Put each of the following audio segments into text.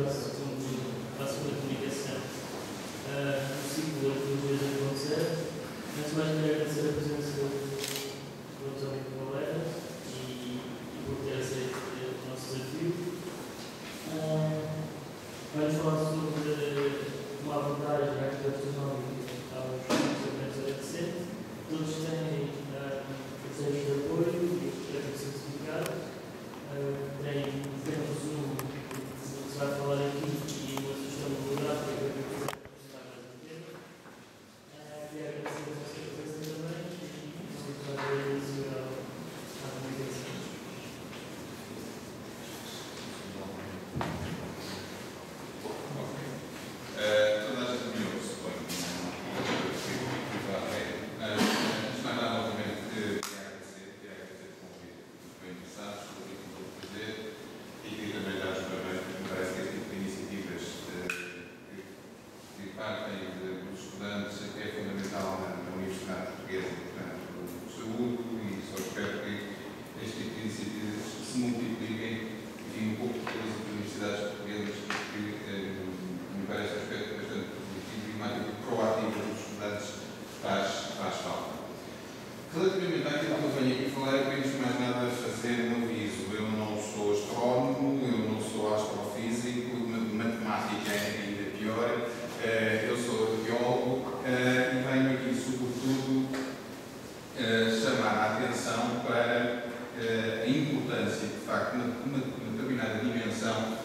para a segunda comunicação no ciclo da Arqueologia 2.0. Antes de mais, quero agradecer a presença do António Valera e por ter aceito o nosso desafio. Vamos falar sobre uma abordagem arqueológica aos instrumentos adolescentes. Todos têm processos de apoio e devem ser certificados. Tem um resumo que se vai falar aqui e uma sugestão monográfica que eu quiser apresentar mais um tempo. Queria agradecer a vossa presença também e vamos dar início à comunicação. Toda a gente me ouve, suponho. Antes de mais nada, obviamente, queria agradecer o convite. Foi interessante, estou aqui com todo o prazer e queria também dar os parabéns, porque me parece que este tipo de iniciativas que partem dos estudantes é fundamental na Universidade Portuguesa, portanto, saúde, e só espero que este tipo de iniciativas se multipliquem um pouco pelas universidades portuguesas, porque me parece um aspecto bastante positivo e uma atitude proativa dos estudantes faz falta. Relativamente àquilo que eu venho aqui falar, eu queria, antes de mais nada, fazer um aviso. Eu não sou astrónomo, eu não sou astrofísico, matemática é ainda pior, eu sou arqueólogo e venho aqui, sobretudo, chamar a atenção para a importância que, de facto, uma determinada dimensão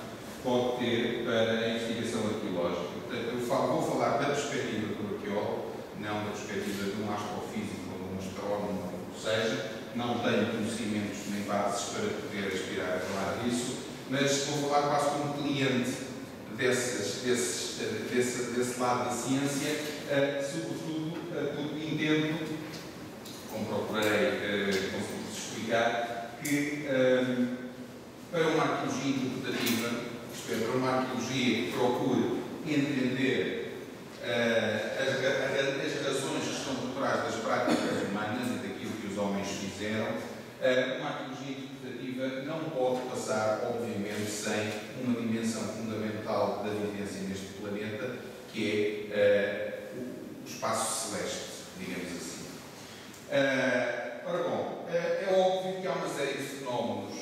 pode ter para a investigação arqueológica. Portanto, eu vou falar da perspectiva do arqueólogo, não da perspectiva de um astrofísico ou de um astrónomo, ou seja, não tenho conhecimentos nem bases para poder aspirar a falar disso, mas vou falar quase como cliente desse lado da ciência, sobretudo porque entendo, como procurei conseguir explicar, que para uma arqueologia interpretativa, isto é, para uma arqueologia que procure entender as razões que estão por trás das práticas humanas e daquilo que os homens fizeram, uma arqueologia interpretativa não pode passar, obviamente, sem uma dimensão fundamental da vivência neste planeta, que é o espaço celeste, digamos assim. Ora bom, é óbvio que há uma série de fenómenos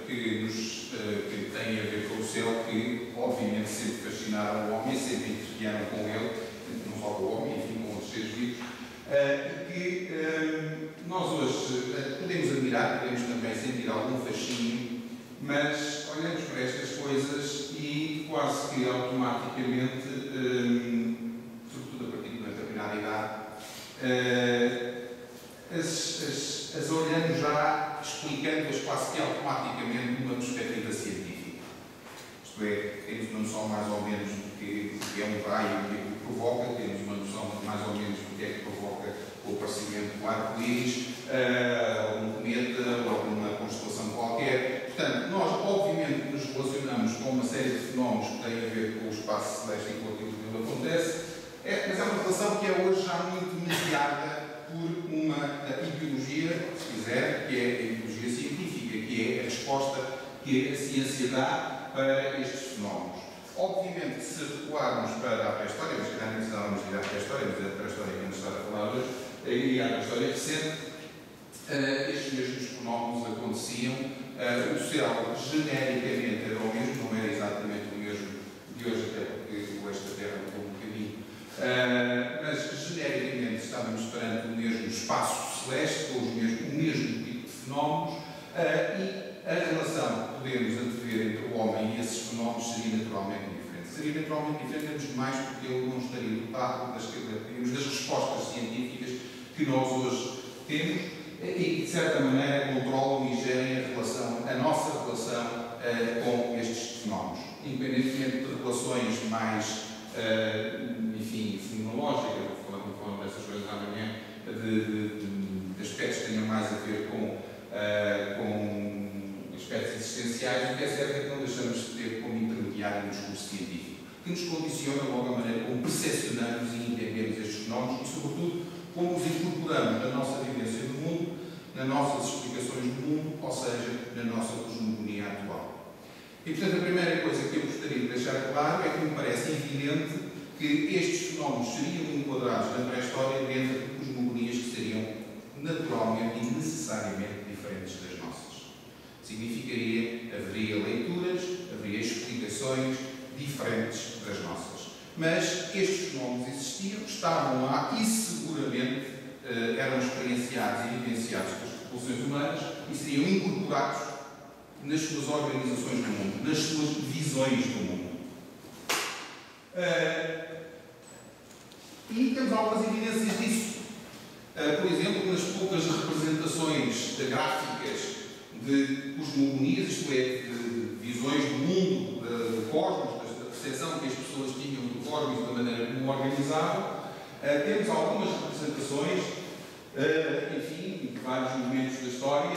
que têm a ver com o céu, que obviamente sempre fascinaram o homem, sempre interferíam com ele, não só com o homem, enfim, com outros seres vivos, e que nós hoje podemos admirar, podemos também sentir algum fascínio, mas olhamos para estas coisas e quase que automaticamente, sobretudo a partir de uma determinada idade, as olhamos já explicando-as quase que automaticamente numa perspectiva científica. Isto é, temos uma noção mais ou menos do que é um raio e o que é que provoca, temos uma noção mais ou menos do que é que provoca o aparecimento do arco-íris, um cometa ou alguma constelação qualquer. Portanto, nós obviamente nos relacionamos com uma série de fenómenos que têm a ver com o espaço celeste e com aquilo que nele acontece, mas é uma relação que é hoje já muito mediada por uma ideologia, se quiser, que é a ideologia científica, que é a resposta que a ciência dá para estes fenómenos. Obviamente que se recuarmos para a pré-história, mas que não precisávamos ir à pré-história, mas é a pré-história que vamos estar a falar hoje, e à pré-história recente, estes mesmos fenómenos aconteciam. O céu genericamente era o mesmo, não era exatamente o mesmo de hoje, até porque esta Terra mudou um bocadinho, mas genericamente estávamos perante o mesmo espaço celeste, ou o mesmo tipo de fenómenos, e a relação que podemos antever entre o homem e esses fenómenos seria naturalmente diferente. Seria naturalmente diferente, antes de mais, porque ele não estaria dotado das respostas científicas que nós hoje temos e que, de certa maneira, controlam e gerem a nossa relação com estes fenómenos. Independentemente de relações mais, enfim, fenomenológicas, vou falar dessas coisas amanhã, de aspectos que tenham mais a ver com aspectos existenciais, o que é certo é que não deixamos de ter como intermediário um discurso científico, que nos condiciona logo a maneira como percepcionamos e entendemos estes fenómenos e, sobretudo, como os incorporamos na nossa vivência do mundo, nas nossas explicações do mundo, ou seja, na nossa cosmogonia atual. E, portanto, a primeira coisa que eu gostaria de deixar claro é que me parece evidente que estes fenómenos seriam enquadrados na pré-história dentro de cosmogonias que seriam naturalmente e necessariamente diferentes das nossas. Significaria, haveria leituras, haveria explicações diferentes das nossas. Mas estes fenómenos existiam, estavam lá e seguramente eram experienciados e vivenciados pelas populações humanas e seriam incorporados nas suas organizações do mundo, nas suas visões do mundo. E temos algumas evidências disso. Por exemplo, nas poucas representações gráficas de cosmogonias, isto é, de visões do mundo, do cosmos, da percepção que as pessoas tinham do cosmos e da maneira como o organizavam, temos algumas representações, enfim, de vários momentos da história,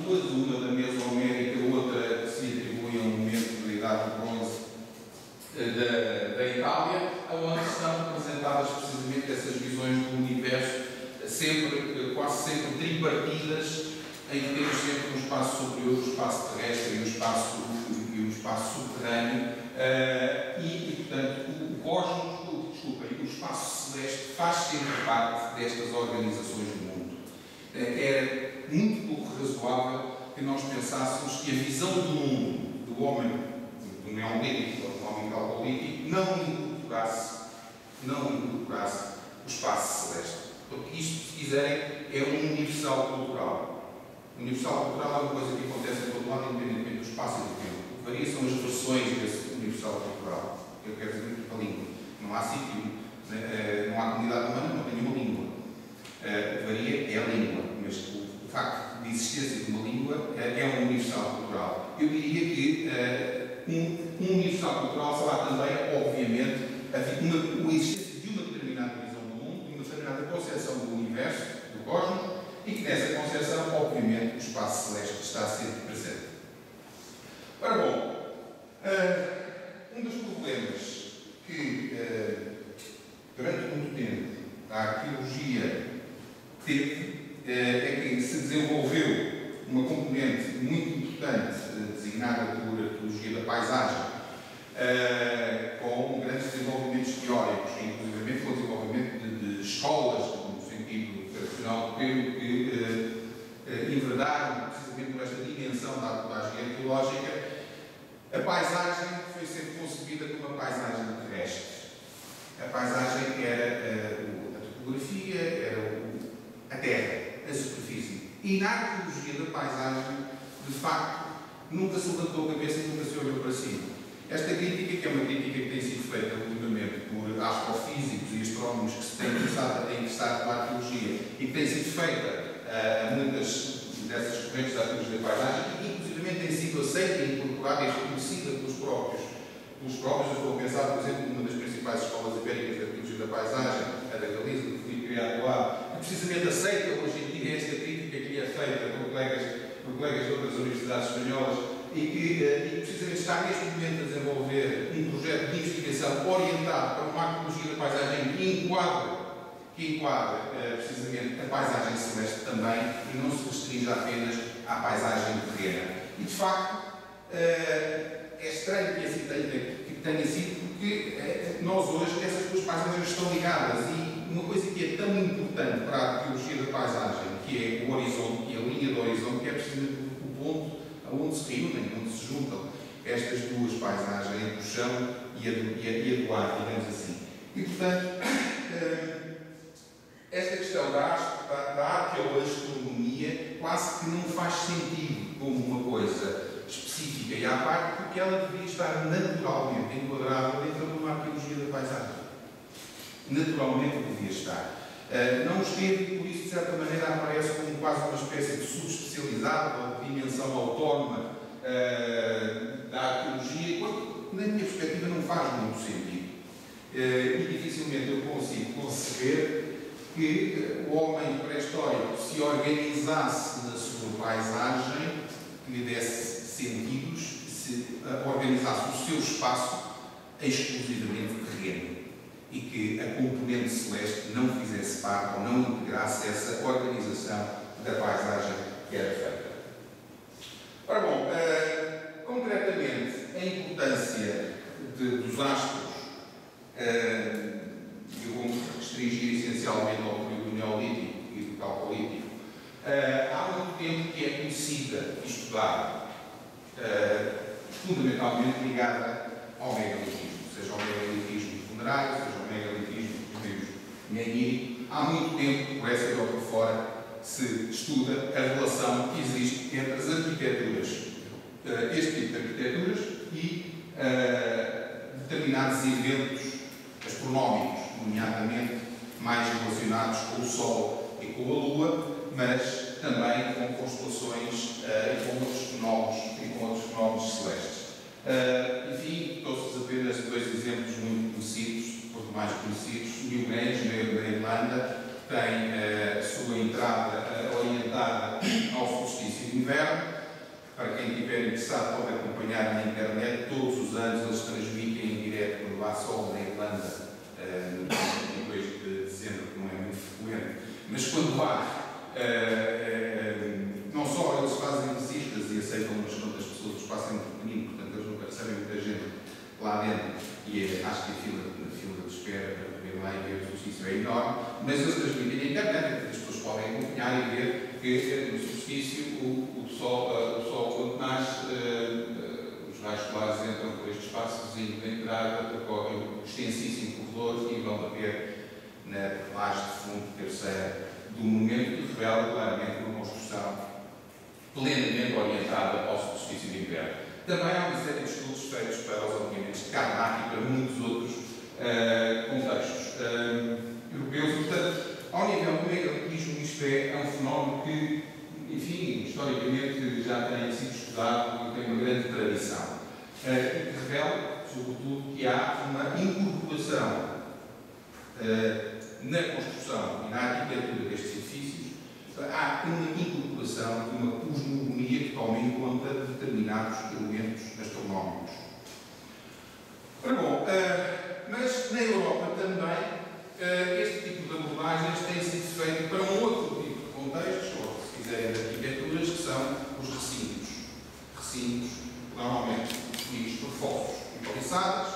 duas, uma da Mesoamérica, outra que se atribui a um momento da Idade do Bronze da Itália, onde estão representadas precisamente essas visões do universo, quase sempre tripartidas, em que temos sempre um espaço superior, um espaço terrestre e um espaço subterrâneo, e portanto, o cosmos, o espaço celeste faz sempre parte destas organizações do mundo. Era muito pouco razoável que nós pensássemos que a visão do mundo do homem, do neolítico ou do homem calcolítico, não incorporasse o espaço celeste. Porque isto, se quiserem, é um universal cultural. O universal cultural é uma coisa que acontece em todo lado, independentemente do espaço e do tempo. O que varia são as versões desse universal cultural. Eu quero dizer muito a língua. Não há sítio, não há comunidade humana que não tenha uma língua. O que varia é a língua, mas o facto de existência de uma língua é um universal cultural. Eu diria que um universal cultural será também, obviamente, a existência de uma determinada visão do mundo, de uma determinada concepção do universo, do cosmos, e que nessa concepção, obviamente, o espaço celeste está sempre presente. Ora bom, um dos problemas que durante muito tempo a arqueologia teve é que se desenvolveu uma componente muito importante designada por arqueologia da paisagem, com grandes desenvolvimentos teóricos, inclusive com o desenvolvimento de escolas, no sentido tradicional do termo, que enverdaram precisamente por esta dimensão da abordagem arqueológica. A paisagem foi sempre concebida como uma paisagem terrestre. A paisagem era a topografia, era a terra, a superfície. E na arqueologia da paisagem, de facto, nunca se levantou a cabeça e nunca se olhou para cima. Esta crítica, que é uma crítica que tem sido feita ultimamente por astrofísicos e astrónomos que se têm interessado pela arqueologia e que tem sido feita a muitas dessas correntes da arqueologia da paisagem e que, inclusive, tem sido aceita e incorporada e reconhecida pelos próprios. Eu estou a pensar, por exemplo, numa das principais escolas ibéricas de arqueologia da paisagem, a da Galiza, que foi criada lá, que precisamente aceita hoje em dia esta crítica que é feita por colegas de outras universidades espanholas e que precisamente está neste momento a desenvolver um projeto de investigação orientado para uma arqueologia da paisagem que enquadra precisamente a paisagem celeste também e não se restringe apenas à paisagem terrena. E, de facto, é estranho que assim tenha sido, porque nós hoje, essas duas paisagens estão ligadas e uma coisa que é tão importante para a arqueologia da paisagem, que é o horizonte, que é a linha do horizonte, que é precisamente o ponto onde se reúnem, onde se juntam estas duas paisagens, a do chão e a do ar, digamos assim. E, portanto, esta questão da arqueoastronomia quase que não faz sentido como uma coisa específica e à parte, porque ela devia estar naturalmente enquadrada dentro de uma arqueologia da paisagem. Naturalmente devia estar. Não esteve e por isso, de certa maneira, aparece como quase uma espécie de subespecializada ou de dimensão autónoma da arqueologia, quando, na minha perspectiva, não faz muito sentido. E dificilmente eu consigo conceber que o homem pré-histórico se organizasse na sua paisagem, que lhe desse sentidos, se organizasse o seu espaço exclusivamente terreno e que a componente celeste não fizesse parte ou não integrasse essa organização da paisagem que era feita. Ora bom, Concretamente, a importância dos astros, eu vou restringir essencialmente ao período neolítico e do calcolítico, há muito tempo que é conhecida e estudada, fundamentalmente ligada ao megalitismo, seja ao megalitismo funerário, seja ao megalitismo dos meios meganírico. Há muito tempo, por essa e por fora, se estuda a relação que existe entre as arquiteturas, este tipo de arquiteturas e determinados eventos astronómicos, nomeadamente mais relacionados com o Sol e com a Lua, mas também com constelações e com outros fenómenos celestes. Enfim, trouxe-vos apenas dois exemplos muito conhecidos, por demais conhecidos. Newgrange, na Irlanda, tem a sua entrada orientada ao solstício de inverno. Para quem estiver interessado, pode acompanhar na internet. Todos os anos eles transmitem em direto quando há sol na Irlanda, no 2 de dezembro, que não é muito frequente, mas quando há, não só eles fazem visitas e aceitam umas quantas pessoas, o espaço é muito pequenino, portanto eles nunca recebem muita gente lá dentro, e acho que a fila de espera para poder lá e ver o solstício é enorme, mas eles transmitem na internet, as pessoas podem acompanhar e ver que no solstício o sol quando nasce, os raios solares entram por este espaçozinho de entrada, percorrem o extensíssimo corredor e vão bater na laje de fundo terceira do monumento, que revela claramente uma construção plenamente orientada ao solstício de inverno. Também há uma série de estudos feitos para os alojamentos de Karnak e para muitos outros contextos europeus. Portanto, ao nível do megalitismo, isto é um fenómeno que, enfim, historicamente já tem sido estudado e tem uma grande tradição. E que revela, sobretudo, que há uma incorporação na construção e na arquitetura destes edifícios, há uma incorporação de uma cosmogonia que toma em conta determinados elementos astronómicos. Ora bom, mas na Europa também este tipo de abordagens tem sido feito para um outro tipo de contextos, ou se quiserem de arquiteturas, que são os recintos. Recintos, normalmente definidos por fossos e paliçadas,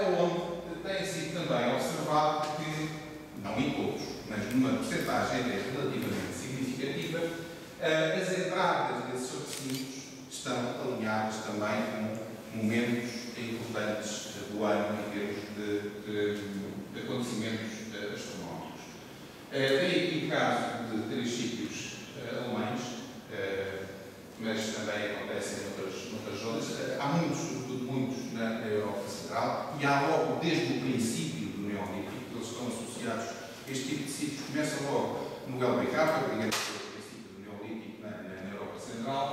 onde tem sido também observado que, não em todos, mas numa porcentagem relativamente significativa, as entradas desses recintos estão alinhadas também com momentos importantes do ano em termos de acontecimentos astronómicos. Tem aqui o caso de 3 sítios alemães, mas também acontecem noutras zonas. Há muitos, sobretudo muitos, na Europa Central, e há logo desde o princípio do Neolítico, eles estão associados, este tipo de sítios começa logo no LBK, digamos que é o princípio do Neolítico na Europa Central,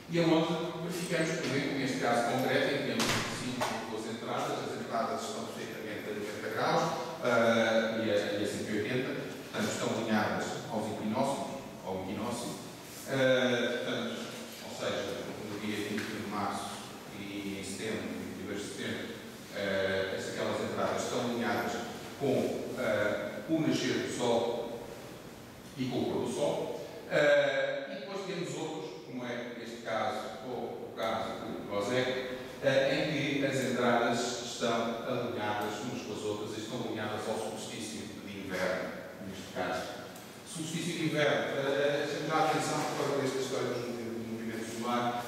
e aonde verificamos, por exemplo, neste caso concreto, em que temos 5 duas entradas, as entradas estão perfeitamente a 90 graus e a 180, portanto estão alinhadas aos equinócios, ao equinócio, portanto, ou seja, no dia 21 de março e em setembro, 22 de setembro, aquelas entradas estão alinhadas com o nascer do Sol e com o pôr do Sol, e depois temos outros, como é este caso, ou o caso de Rosé, em que as entradas estão alinhadas umas com as outras e estão alinhadas ao solstício de inverno, neste caso. Solstício de inverno, chama a atenção para esta história do movimento solar,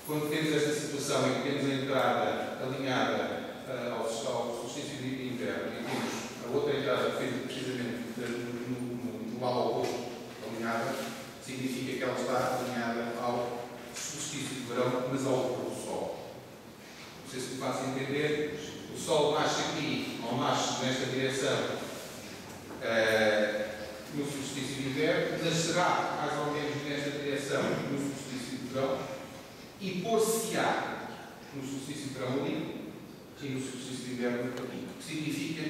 quando temos esta situação em que temos a entrada alinhada ao solstício de inverno e temos a outra entrada feita precisamente no lado oposto, alinhada, significa que ela está alinhada ao solstício de verão, mas ao pôr do Sol. Não sei se me faço entender, o Sol nasce aqui, ou nasce nesta direção, no solstício de inverno, nascerá mais ou menos nesta direção no solstício de verão, e por-se-á no solstício de verão ali, e no solstício de inverno aqui. O que significa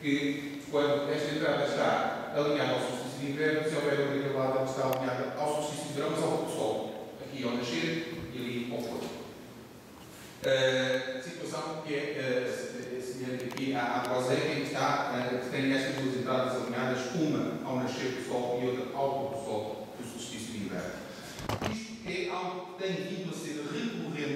que, quando esta entrada está alinhada ao solstício de inverno, se houver uma outra lado, ela está alinhada ao solstício de verão, mas ao pôr do Sol. Aqui ao nascer e ali ao pôr. Situação que é semelhante aqui à Rosé, que tem estas duas entradas alinhadas, uma ao nascer do Sol e outra ao pôr do Sol, do solstício de inverno. Isto é algo que tem vindo a ser recorrente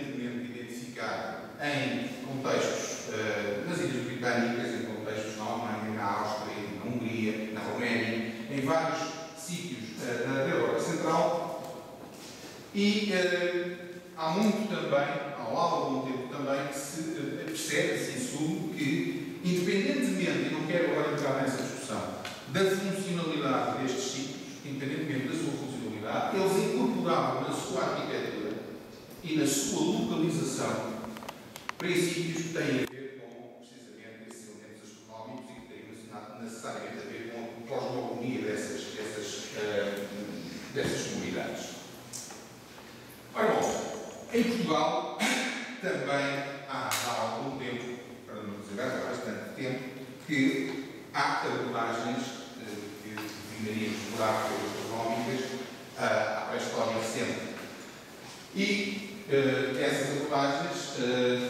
percebe-se, em sumo, que, independentemente, e não quero agora entrar nessa discussão, da funcionalidade destes sítios, independentemente da sua funcionalidade, eles incorporavam na sua arquitetura e na sua localização princípios que têm a ver com, precisamente, esses elementos astronómicos e que teriam necessariamente a ver com a cosmogonia dessas comunidades. Ora bom, em Portugal também há algum tempo, para não dizer há bastante tempo, que há abordagens que denominaríamos geográficas astronómicas à pré-história recente. E essas abordagens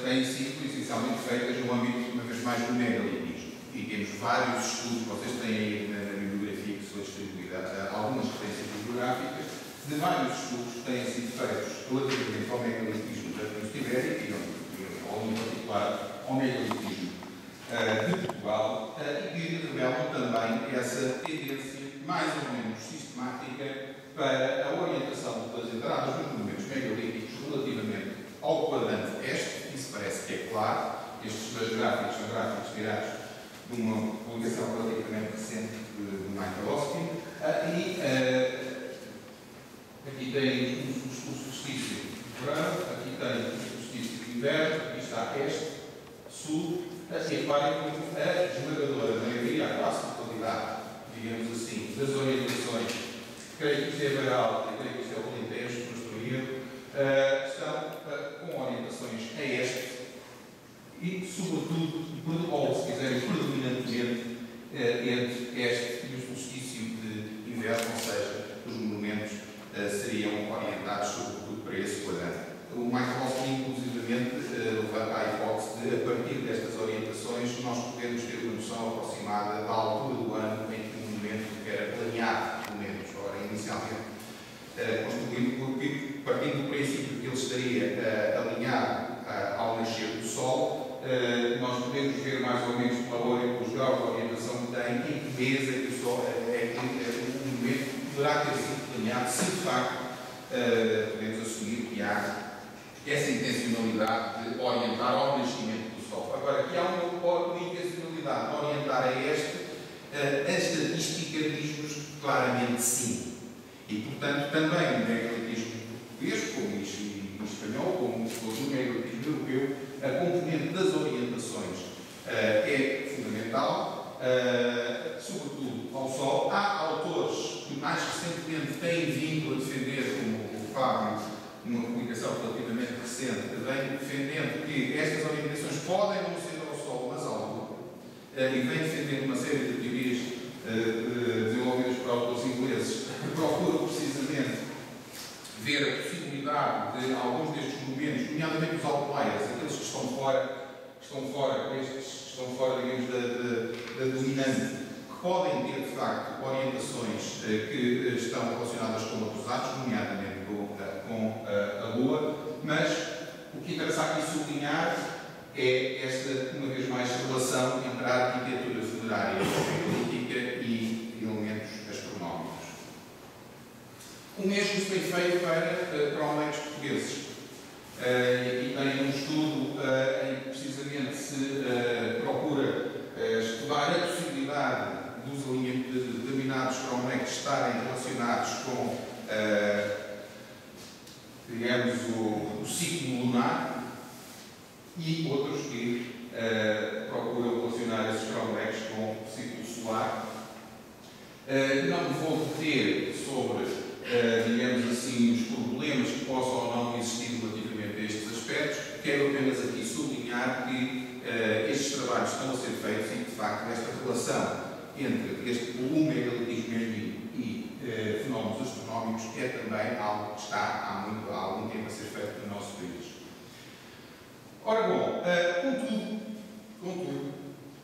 têm sido essencialmente feitas no âmbito, uma vez mais, do megalitismo. E temos vários estudos, vocês têm aí na bibliografia que foi distribuída algumas referências bibliográficas, de vários estudos que têm sido feitos relativamente ao megalitismo da Península Ibérica e, em particular, ao megalitismo de Portugal, e que revelam também essa tendência mais ou menos sistemática para a orientação das entradas dos monumentos megalíticos relativamente ao quadrante este. Isso parece que é claro. Estes dois gráficos são gráficos tirados de uma publicação relativamente recente do Michael Hoskin. Aqui tem o solstício de verão, aqui tem o solstício de inverno, aqui está este, sul. Assim, reparem como a esmagadora maioria, a quase totalidade, digamos assim, das orientações, creio que isto é Beral, creio que isto é o Alentejo, se não estou em erro, estão com orientações a este e, sobretudo, ou se quiserem, predominantemente entre este e o solstício de inverno, ou seja, os monumentos seriam orientados sobretudo para esse quadrante. O Michael Hoskin, inclusivamente, levanta a hipótese de, a partir destas orientações, nós podemos ter uma noção aproximada da altura do ano em que o monumento era planeado, pelo menos, ora, inicialmente construído, porque, partindo do princípio que ele estaria alinhado ao nascer do Sol, nós podemos ver mais ou menos os graus de orientação que tem, em que mês é que o Sol o monumento poderá ter sido planeado, se de facto podemos assumir que há essa intencionalidade de orientar ao nascimento do Sol. Agora, aqui há uma intencionalidade de orientar a a estatística diz-nos claramente sim. E, portanto, também no megalitismo português, como em espanhol, como no megalitismo europeu, a componente das orientações é fundamental, sobretudo ao Sol. Há autores que mais recentemente têm vindo a defender, como o Fábio, numa publicação relativamente recente, vem defendendo que estas orientações podem não ser ao Sol, mas ao Lua, e vem defendendo uma série de teorias desenvolvidas por autores ingleses que procuram precisamente ver a possibilidade de alguns destes monumentos, nomeadamente os outliers, aqueles que estão fora, digamos, da dominante, que podem ter, de facto, orientações que estão relacionadas com outros atos, nomeadamente com a Lua, mas o que interessa aqui sublinhar é esta, uma vez mais, relação entre a arquitetura funerária política e elementos astronómicos. O mesmo se tem feito para cronometros portugueses. E tem um estudo em que precisamente se procura estudar a possibilidade dos determinados cronometros estarem relacionados com digamos, o ciclo lunar, e outros que procuram relacionar esses cronometros com o ciclo solar. Não me vou deter sobre, digamos assim, os problemas que possam ou não existir relativamente a estes aspectos. Quero apenas aqui sublinhar que estes trabalhos estão a ser feitos e, de facto, esta relação entre o megalitismo e fenómenos astronómicos é também algo que está há algum tempo a ser feito no nosso país. Ora bom, contudo,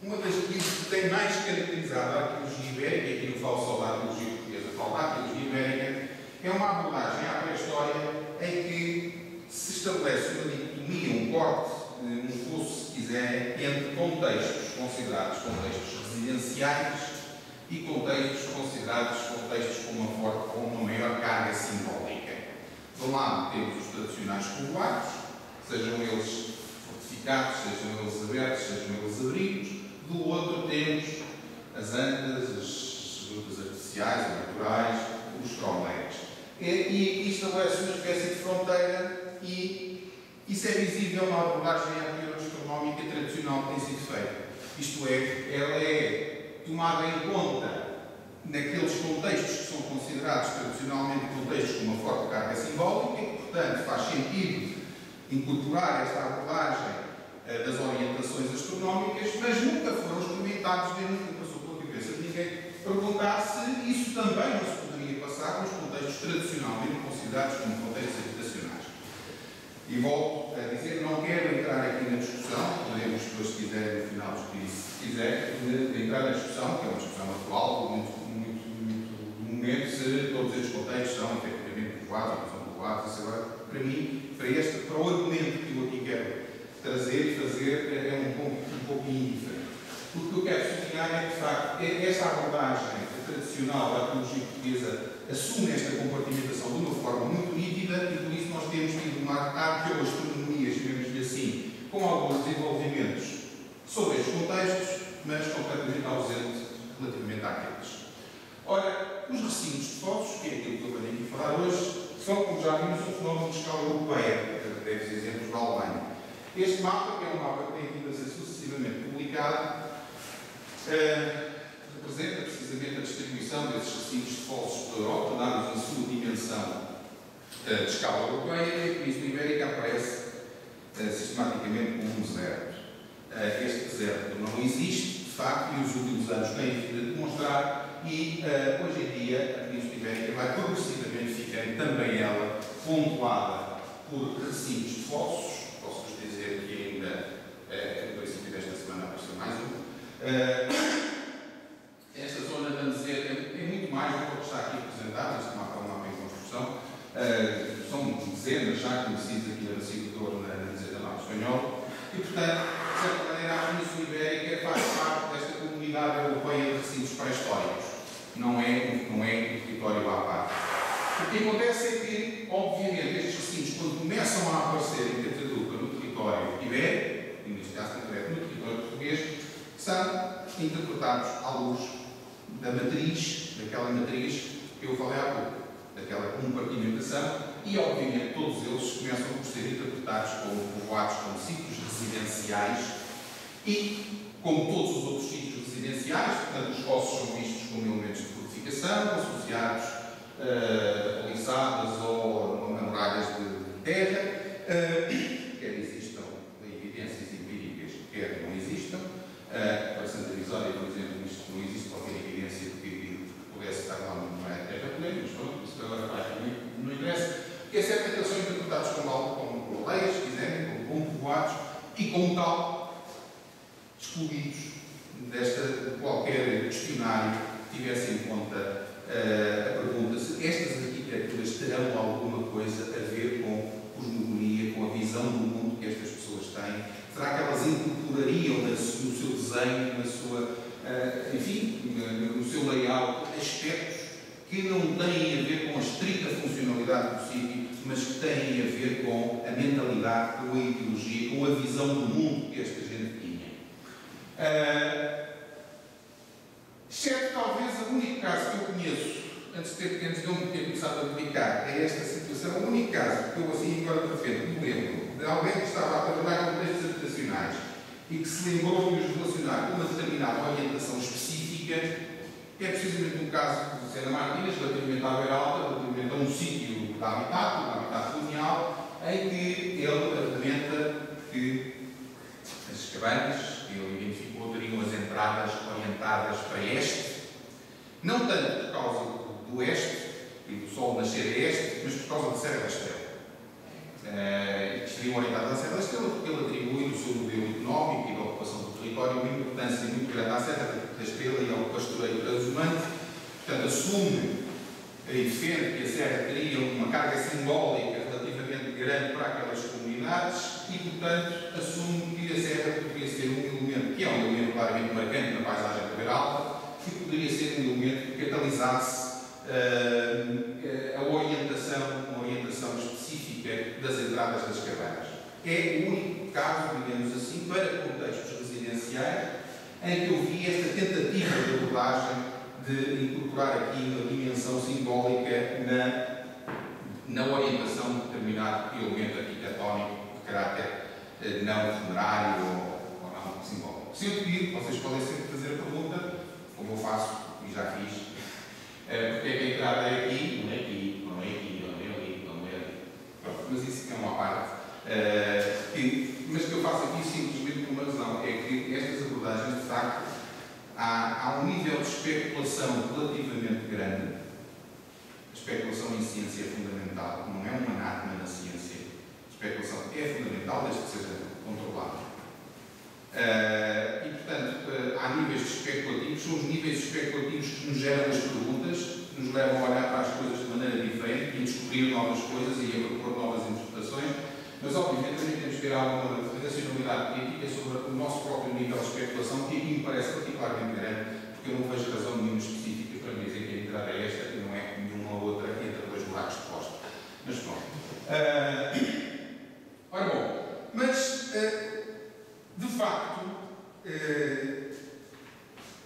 uma das coisas que tem mais caracterizado a arqueologia ibérica, e aqui não falo só da arqueologia portuguesa, falo da arqueologia ibérica, é uma abordagem à pré-história em que se estabelece uma dicotomia, um corte, um fosso, se quiser, entre contextos considerados contextos residenciais e contextos considerados contextos com uma maior carga simbólica. De um lado temos os tradicionais povoados, sejam eles massificados, sejam eles abertos, sejam eles abrigos. Do outro temos as andas, as grutas artificiais ou naturais, os cromleiros. E aqui estabelece uma espécie de fronteira e isso é visível na abordagem arqueoastronómica tradicional que tem sido feita. Isto é, ela é tomada em conta naqueles contextos que são considerados tradicionalmente contextos com uma forte carga simbólica e, portanto, faz sentido incorporar esta abordagem das orientações astronómicas, mas nunca foram experimentados, nem nunca passou pela cabeça de ninguém perguntar se isso também não se poderia passar nos contextos tradicionalmente considerados como contextos habitacionais. E volto a dizer, não quero entrar aqui na discussão, podemos, depois, se quiserem, no final discutir isso, se quiser, de entrar na discussão, que é uma discussão atual, muito do momento, se todos estes contextos são efetivamente povoados ou não são povoados. Isso agora, para mim, para o argumento que eu aqui quero trazer e fazer, é um pouco indiferente. O que eu quero sublinhar é que, de facto, esta abordagem tradicional da arqueologia portuguesa assume esta compartimentação de uma forma muito nítida e, por isso, nós temos tido uma arqueoastronomia, chamemos-lhe assim, com alguns desenvolvimentos sobre estes contextos, mas completamente ausente relativamente àqueles. Ora, os recintos de fossos, que é aquilo que eu venho aqui falar hoje, são, como já vimos, um fenómeno de escala europeia, breves exemplos da Alemanha. Este mapa, que é um mapa que tem vindo a ser sucessivamente publicado, representa precisamente a distribuição desses recintos de fossos pela Europa, dá-nos a sua dimensão de escala europeia, e a Península Ibérica aparece sistematicamente como um deserto. Este deserto não existe, de facto, e os últimos anos têm vindo a demonstrar, e hoje em dia a Península Ibérica vai progressivamente ficando também ela pontuada por recintos de fossos. Posso-vos dizer que ainda, no princípio desta semana, apareceu mais um. Esta zona da Andeseta é muito mais do que está aqui apresentado. Este mapa é um mapa em construção. São dezenas já conhecidos aqui na Ciclodor, na Andeseta Mapa Espanhol. E, portanto, de certa maneira, a Península Ibérica faz parte desta comunidade europeia de recintos pré-históricos. Não é um território à parte. O que acontece é que, obviamente, estes recintos, quando começam a aparecer em catadupa no território ibérico, e neste caso concreto no território português, são interpretados à luz da matriz, daquela matriz que eu falei há pouco, daquela compartimentação, e obviamente todos eles começam por ser interpretados como povoados, como sítios residenciais, e como todos os outros sítios residenciais, portanto os fossos são vistos como elementos de fortificação, associados a paliçadas ou a muralhas de terra, quer existam evidências empíricas, quer não existam. Para Santa Visória, por exemplo, isto não existe qualquer evidência de que pudesse estar lá numa terra plena, mas pronto, isso agora não interessa. O que é certo é que eles são interpretados como aldeias, se quiserem, como povoados, e como tal, excluídos de qualquer questionário que tivesse em conta a pergunta se estas arquiteturas terão alguma coisa a ver com cosmogonia, com a visão do mundo que estas pessoas têm. Será que elas incorporariam no seu desenho, na sua, enfim, no seu layout, aspectos que não têm a ver com a estrita funcionalidade do sítio, mas que têm a ver com a mentalidade, com a ideologia, com a visão do mundo que esta gente tinha? Exceto, talvez, o único caso que eu conheço, antes de eu me ter começado a dedicar a esta situação, o único caso que eu, assim, agora de repente, me lembro de alguém que estava a trabalhar com textos habitacionais e que se lembrou de os relacionar com uma determinada orientação específica, é precisamente um caso de Sena Martínez, relativamente à Beira Alta, relativamente a um sítio de habitat colonial, em que ele argumenta que as cabanas que ele identificou teriam as entradas orientadas para este, não tanto por causa do oeste e do sol nascer a este, mas por causa da Serra da Estrela. Que estariam orientadas à Serra da Estrela porque ele atribui no seu modelo económico e da ocupação do território uma importância muito grande à Serra da Estrela e ao pastoreio transhumante. Portanto, assume e defende que a Serra teria uma carga simbólica relativamente grande para aquelas comunidades e, portanto, assume que a Serra poderia ser um elemento, que é um elemento claramente marcante na paisagem da Beira Alta, que poderia ser um elemento que catalisasse uma orientação específica das entradas das cabanas. É o único caso, digamos assim, de incorporar aqui uma dimensão simbólica na orientação de determinado elemento arquitetónico de caráter não funerário ou não simbólico. Se eu pedir, vocês podem sempre fazer a pergunta, como eu faço e já fiz, porque é que a entrada é aqui, não é aqui, não é aqui, não é ali, não é ali. Pronto, mas isso é uma parte. Mas que eu faço aqui simplesmente por uma razão, é que estas abordagens, de facto, há um nível de especulação relativamente grande. A especulação em ciência é fundamental, não é um anátema na ciência. A especulação é fundamental desde que seja controlada. E, portanto, há níveis especulativos, são os níveis especulativos que nos geram as perguntas, que nos levam a olhar para as coisas de maneira diferente e descobrir novas coisas e a propor novas interpretações, mas, obviamente, também temos que ter alguma racionalidade crítica sobre o nosso próprio nível de especulação, que aqui me parece particularmente grande, porque eu não vejo razão nenhuma específica para me dizer que a entrada é esta e não é nenhuma outra entre dois buracos de posta. Mas, pronto. Ora, bom, mas, de facto,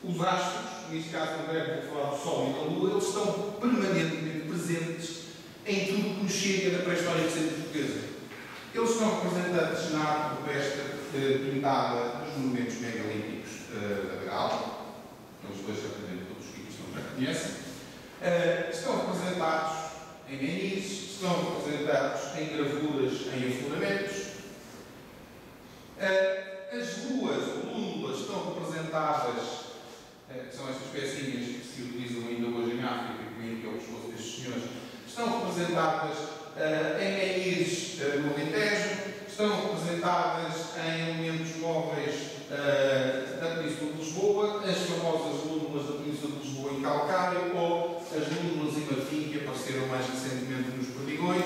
os astros, neste caso concreto, vou falar do Sol e da Lua, eles estão permanentemente presentes em tudo que nos chega da pré-história recente portuguesa. Eles estão representantes na arte rupestre pintada nos monumentos megalíticos da Begal, aqueles dois certamente todos os cristãos já conhecem. Estão representados em menis, estão representados em gravuras em afloramentos. As luas, ou lúnulas, estão representadas, que são estas pecinhas que se utilizam ainda hoje em África, que vêm aqui ao pescoço destes senhores, estão representadas em menis no Alentejo, estão representadas em elementos móveis da Península de Lisboa, as famosas lúnulas da Península de Lisboa em calcário, ou as lúnulas em marfim que apareceram mais recentemente nos Perdigões.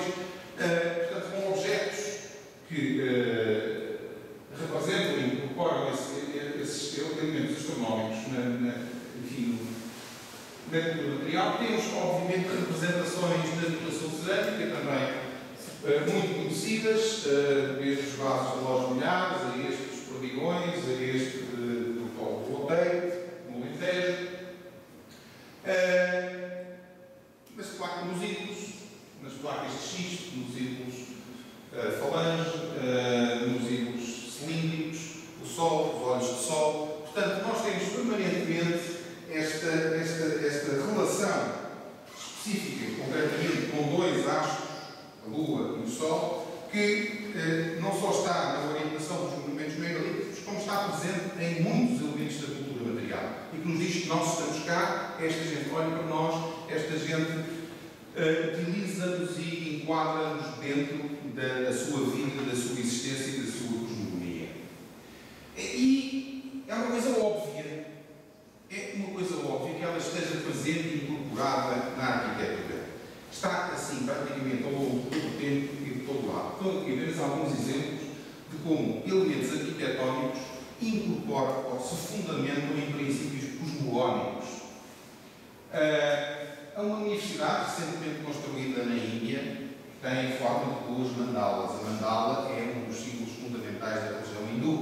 Portanto, são objetos que representam e incorporam esses elementos astronómicos na cultura material. Temos, obviamente, representações na decoração cerâmica também muito conhecidas, desde os vasos de Los Molhados, a este dos Perdigões, a este do Polo do Roteiro, no Alentejo. Nas placas de xisto, nos ídolos falange, nos ídolos cilíndricos, o Sol, os olhos de Sol. Portanto, nós temos permanentemente esta relação específica, concretamente com dois astros, a Lua e o Sol, que não só está na orientação dos monumentos megalíticos, como está presente em muitos elementos da cultura material. E que nos diz que nós estamos cá, esta gente olha para nós, esta gente utiliza-nos e enquadra-nos dentro da sua vida, da sua existência e da sua cosmogonia. E é uma coisa óbvia. É uma coisa óbvia que ela esteja presente e incorporada na arquitetura. Está assim praticamente ao longo de todo o tempo e de todo lado. Estou aqui a ver alguns exemplos de como elementos arquitetónicos incorporam ou se fundamentam em princípios cosmogónicos. Há uma universidade recentemente construída na Índia tem forma de duas mandalas. A mandala é um dos símbolos fundamentais da religião hindu.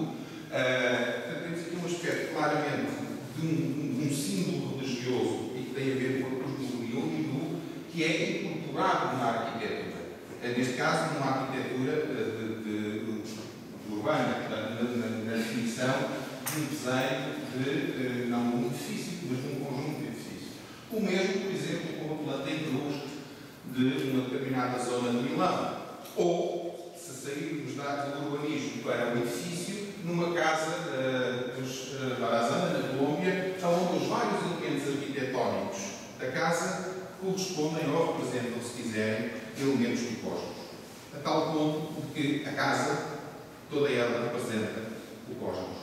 Portanto, temos aqui um aspecto claramente de um símbolo religioso e que tem a ver com a cosmogonia hindu, que é incorporado na arquitetura. Neste caso, numa arquitetura urbana, portanto, na definição de um desenho não de um edifício, mas de um conjunto de edifícios. O mesmo, por exemplo, com a planta em cruz de uma determinada zona de Milão. Ou, se sairmos do urbanismo para um edifício, numa casa dos Barazana, na Colômbia, onde os vários elementos arquitetónicos da casa correspondem ou representam, se quiserem, elementos do cosmos. A tal ponto de que a casa, toda ela representa o cosmos.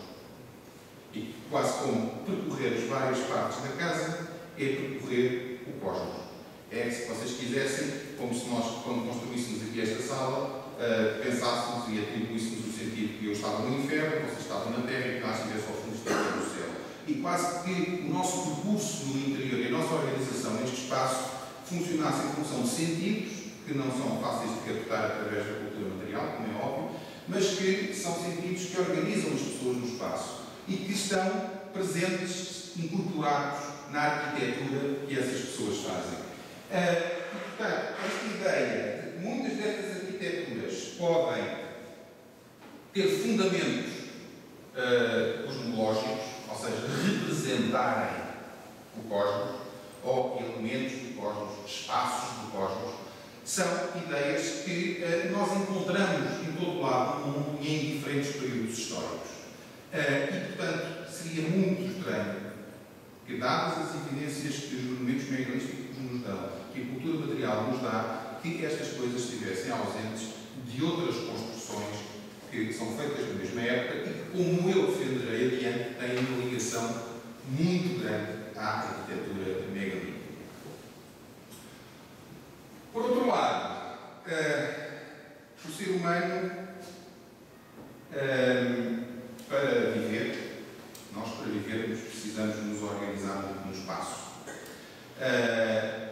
E quase como percorrer as várias partes da casa é percorrer o cosmos. É, se vocês quisessem, como se nós, quando construíssemos aqui esta sala, pensássemos e atribuíssemos o sentido que eu estava no inferno, vocês estavam na terra e que nós estivesse ao fundo estava no céu. E quase que o nosso percurso no interior e a nossa organização neste espaço funcionasse em função de sentidos, que não são fáceis de captar através da cultura material, como é óbvio, mas que são sentidos que organizam as pessoas no espaço e que estão presentes, incorporados na arquitetura que essas pessoas fazem. E, portanto, esta ideia de que muitas destas arquiteturas podem ter fundamentos cosmológicos, ou seja, representarem o cosmos, ou elementos do cosmos, espaços do cosmos, são ideias que nós encontramos em todo lado no mundo e em diferentes períodos históricos. E, portanto, seria muito estranho que, dadas as evidências que os monumentos megalísticos nos dão, que a cultura material nos dá, que estas coisas estivessem ausentes de outras construções que são feitas na mesma época e que, como eu defenderei adiante, têm uma ligação muito grande à arquitetura megalítica. Por outro lado, o ser humano, para viver, nós para vivermos precisamos nos organizar muito no espaço.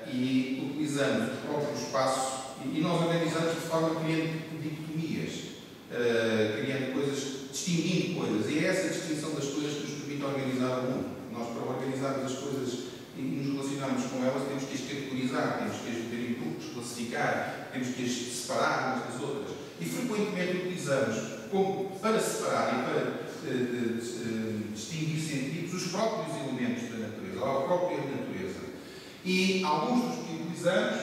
E utilizamos o próprio espaço e nós organizamos de forma criando dicotomias, criando coisas, distinguindo coisas. E é essa distinção das coisas que nos permite organizar o mundo. Nós, para organizarmos as coisas e nos relacionarmos com elas, temos que as categorizar, temos que as meter em grupos, classificar, temos que as separar umas das outras. E frequentemente utilizamos, como para separar e para distinguir sentidos, os próprios elementos da natureza, ou a própria natureza. E alguns dos que utilizamos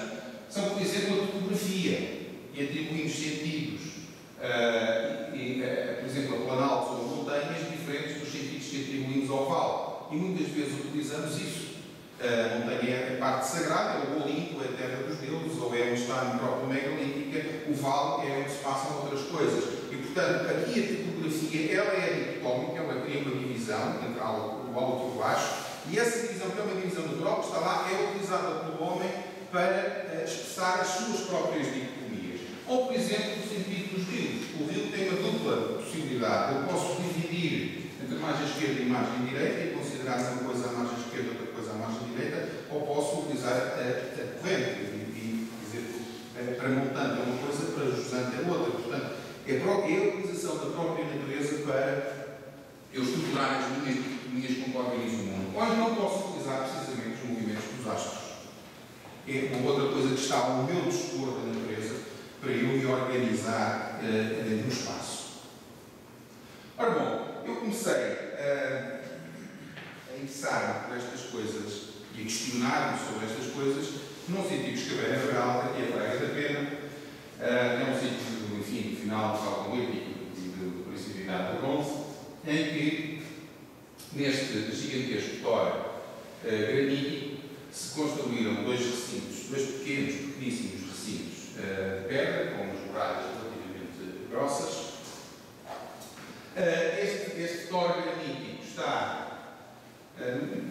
são, por exemplo, a topografia, e atribuímos sentidos, por exemplo, a planaltos ou montanhas, diferentes dos sentidos que atribuímos ao vale. E muitas vezes utilizamos isso. A montanha é a parte sagrada, é o Olimpo, é a terra dos deuses, ou é onde está a metrópole megalítica, o vale é onde se passam outras coisas. E, portanto, aqui a topografia, ela é dicotómica, ela cria uma divisão entre o alto e o baixo, e essa divisão, que é uma divisão natural que está lá, é utilizada pelo homem para expressar as suas próprias dicotomias. Ou, por exemplo, o sentido dos rios. O rio tem uma dupla possibilidade. Eu posso dividir entre a margem esquerda e a margem direita e considerar uma coisa à margem esquerda e outra coisa à margem direita, ou posso utilizar a corrente e dizer para montante é uma coisa, para jusante é outra. Portanto, é a utilização da própria natureza para eu estruturar as minhas dicotomias como organizo o mundo. Ou não posso utilizar precisamente os movimentos dos astros. É uma outra coisa que está ao meu dispor da natureza para eu me organizar no espaço. Ora bom, eu comecei a interessar-me por estas coisas e a questionar-me sobre estas coisas num sítio que escrevi na Braga, que é a Praia da Pena. É um sítio, enfim, do final do Salto Olímpico e do princípio da Idade do Bronze, em que, neste gigantesco tor granítico, se construíram dois recintos, dois pequeníssimos recintos de pedra, com umas muralhas relativamente grossas. Este tor granítico está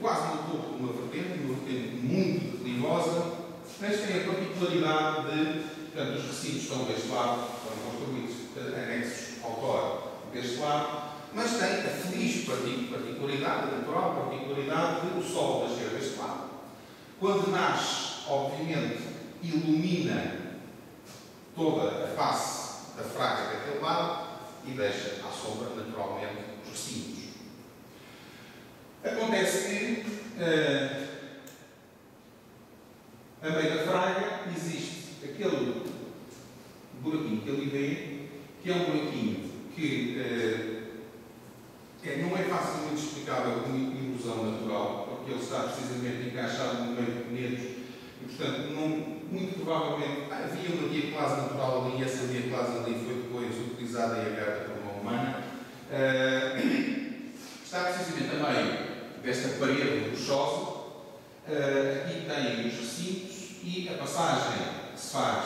quase no topo de uma vertente muito declivosa, mas tem a particularidade de, portanto, os recintos estão deste lado, foram construídos anexos ao tor deste lado, mas tem a feliz particularidade, a natural particularidade de o sol nascer deste lado. Quando nasce, obviamente, ilumina toda a face da fraga daquele lado e deixa à sombra, naturalmente, os recintos. Acontece que, a meio da fraga, existe aquele buraquinho que ali vê, que é um buraquinho que não é facilmente explicável como ilusão natural, porque ele está precisamente encaixado no meio de penedos e, portanto, muito provavelmente havia uma diaclase natural ali e essa diaclase ali foi depois utilizada e aberta por uma humana. Está precisamente a meio desta parede rochosa. Aqui tem os recintos e a passagem que se faz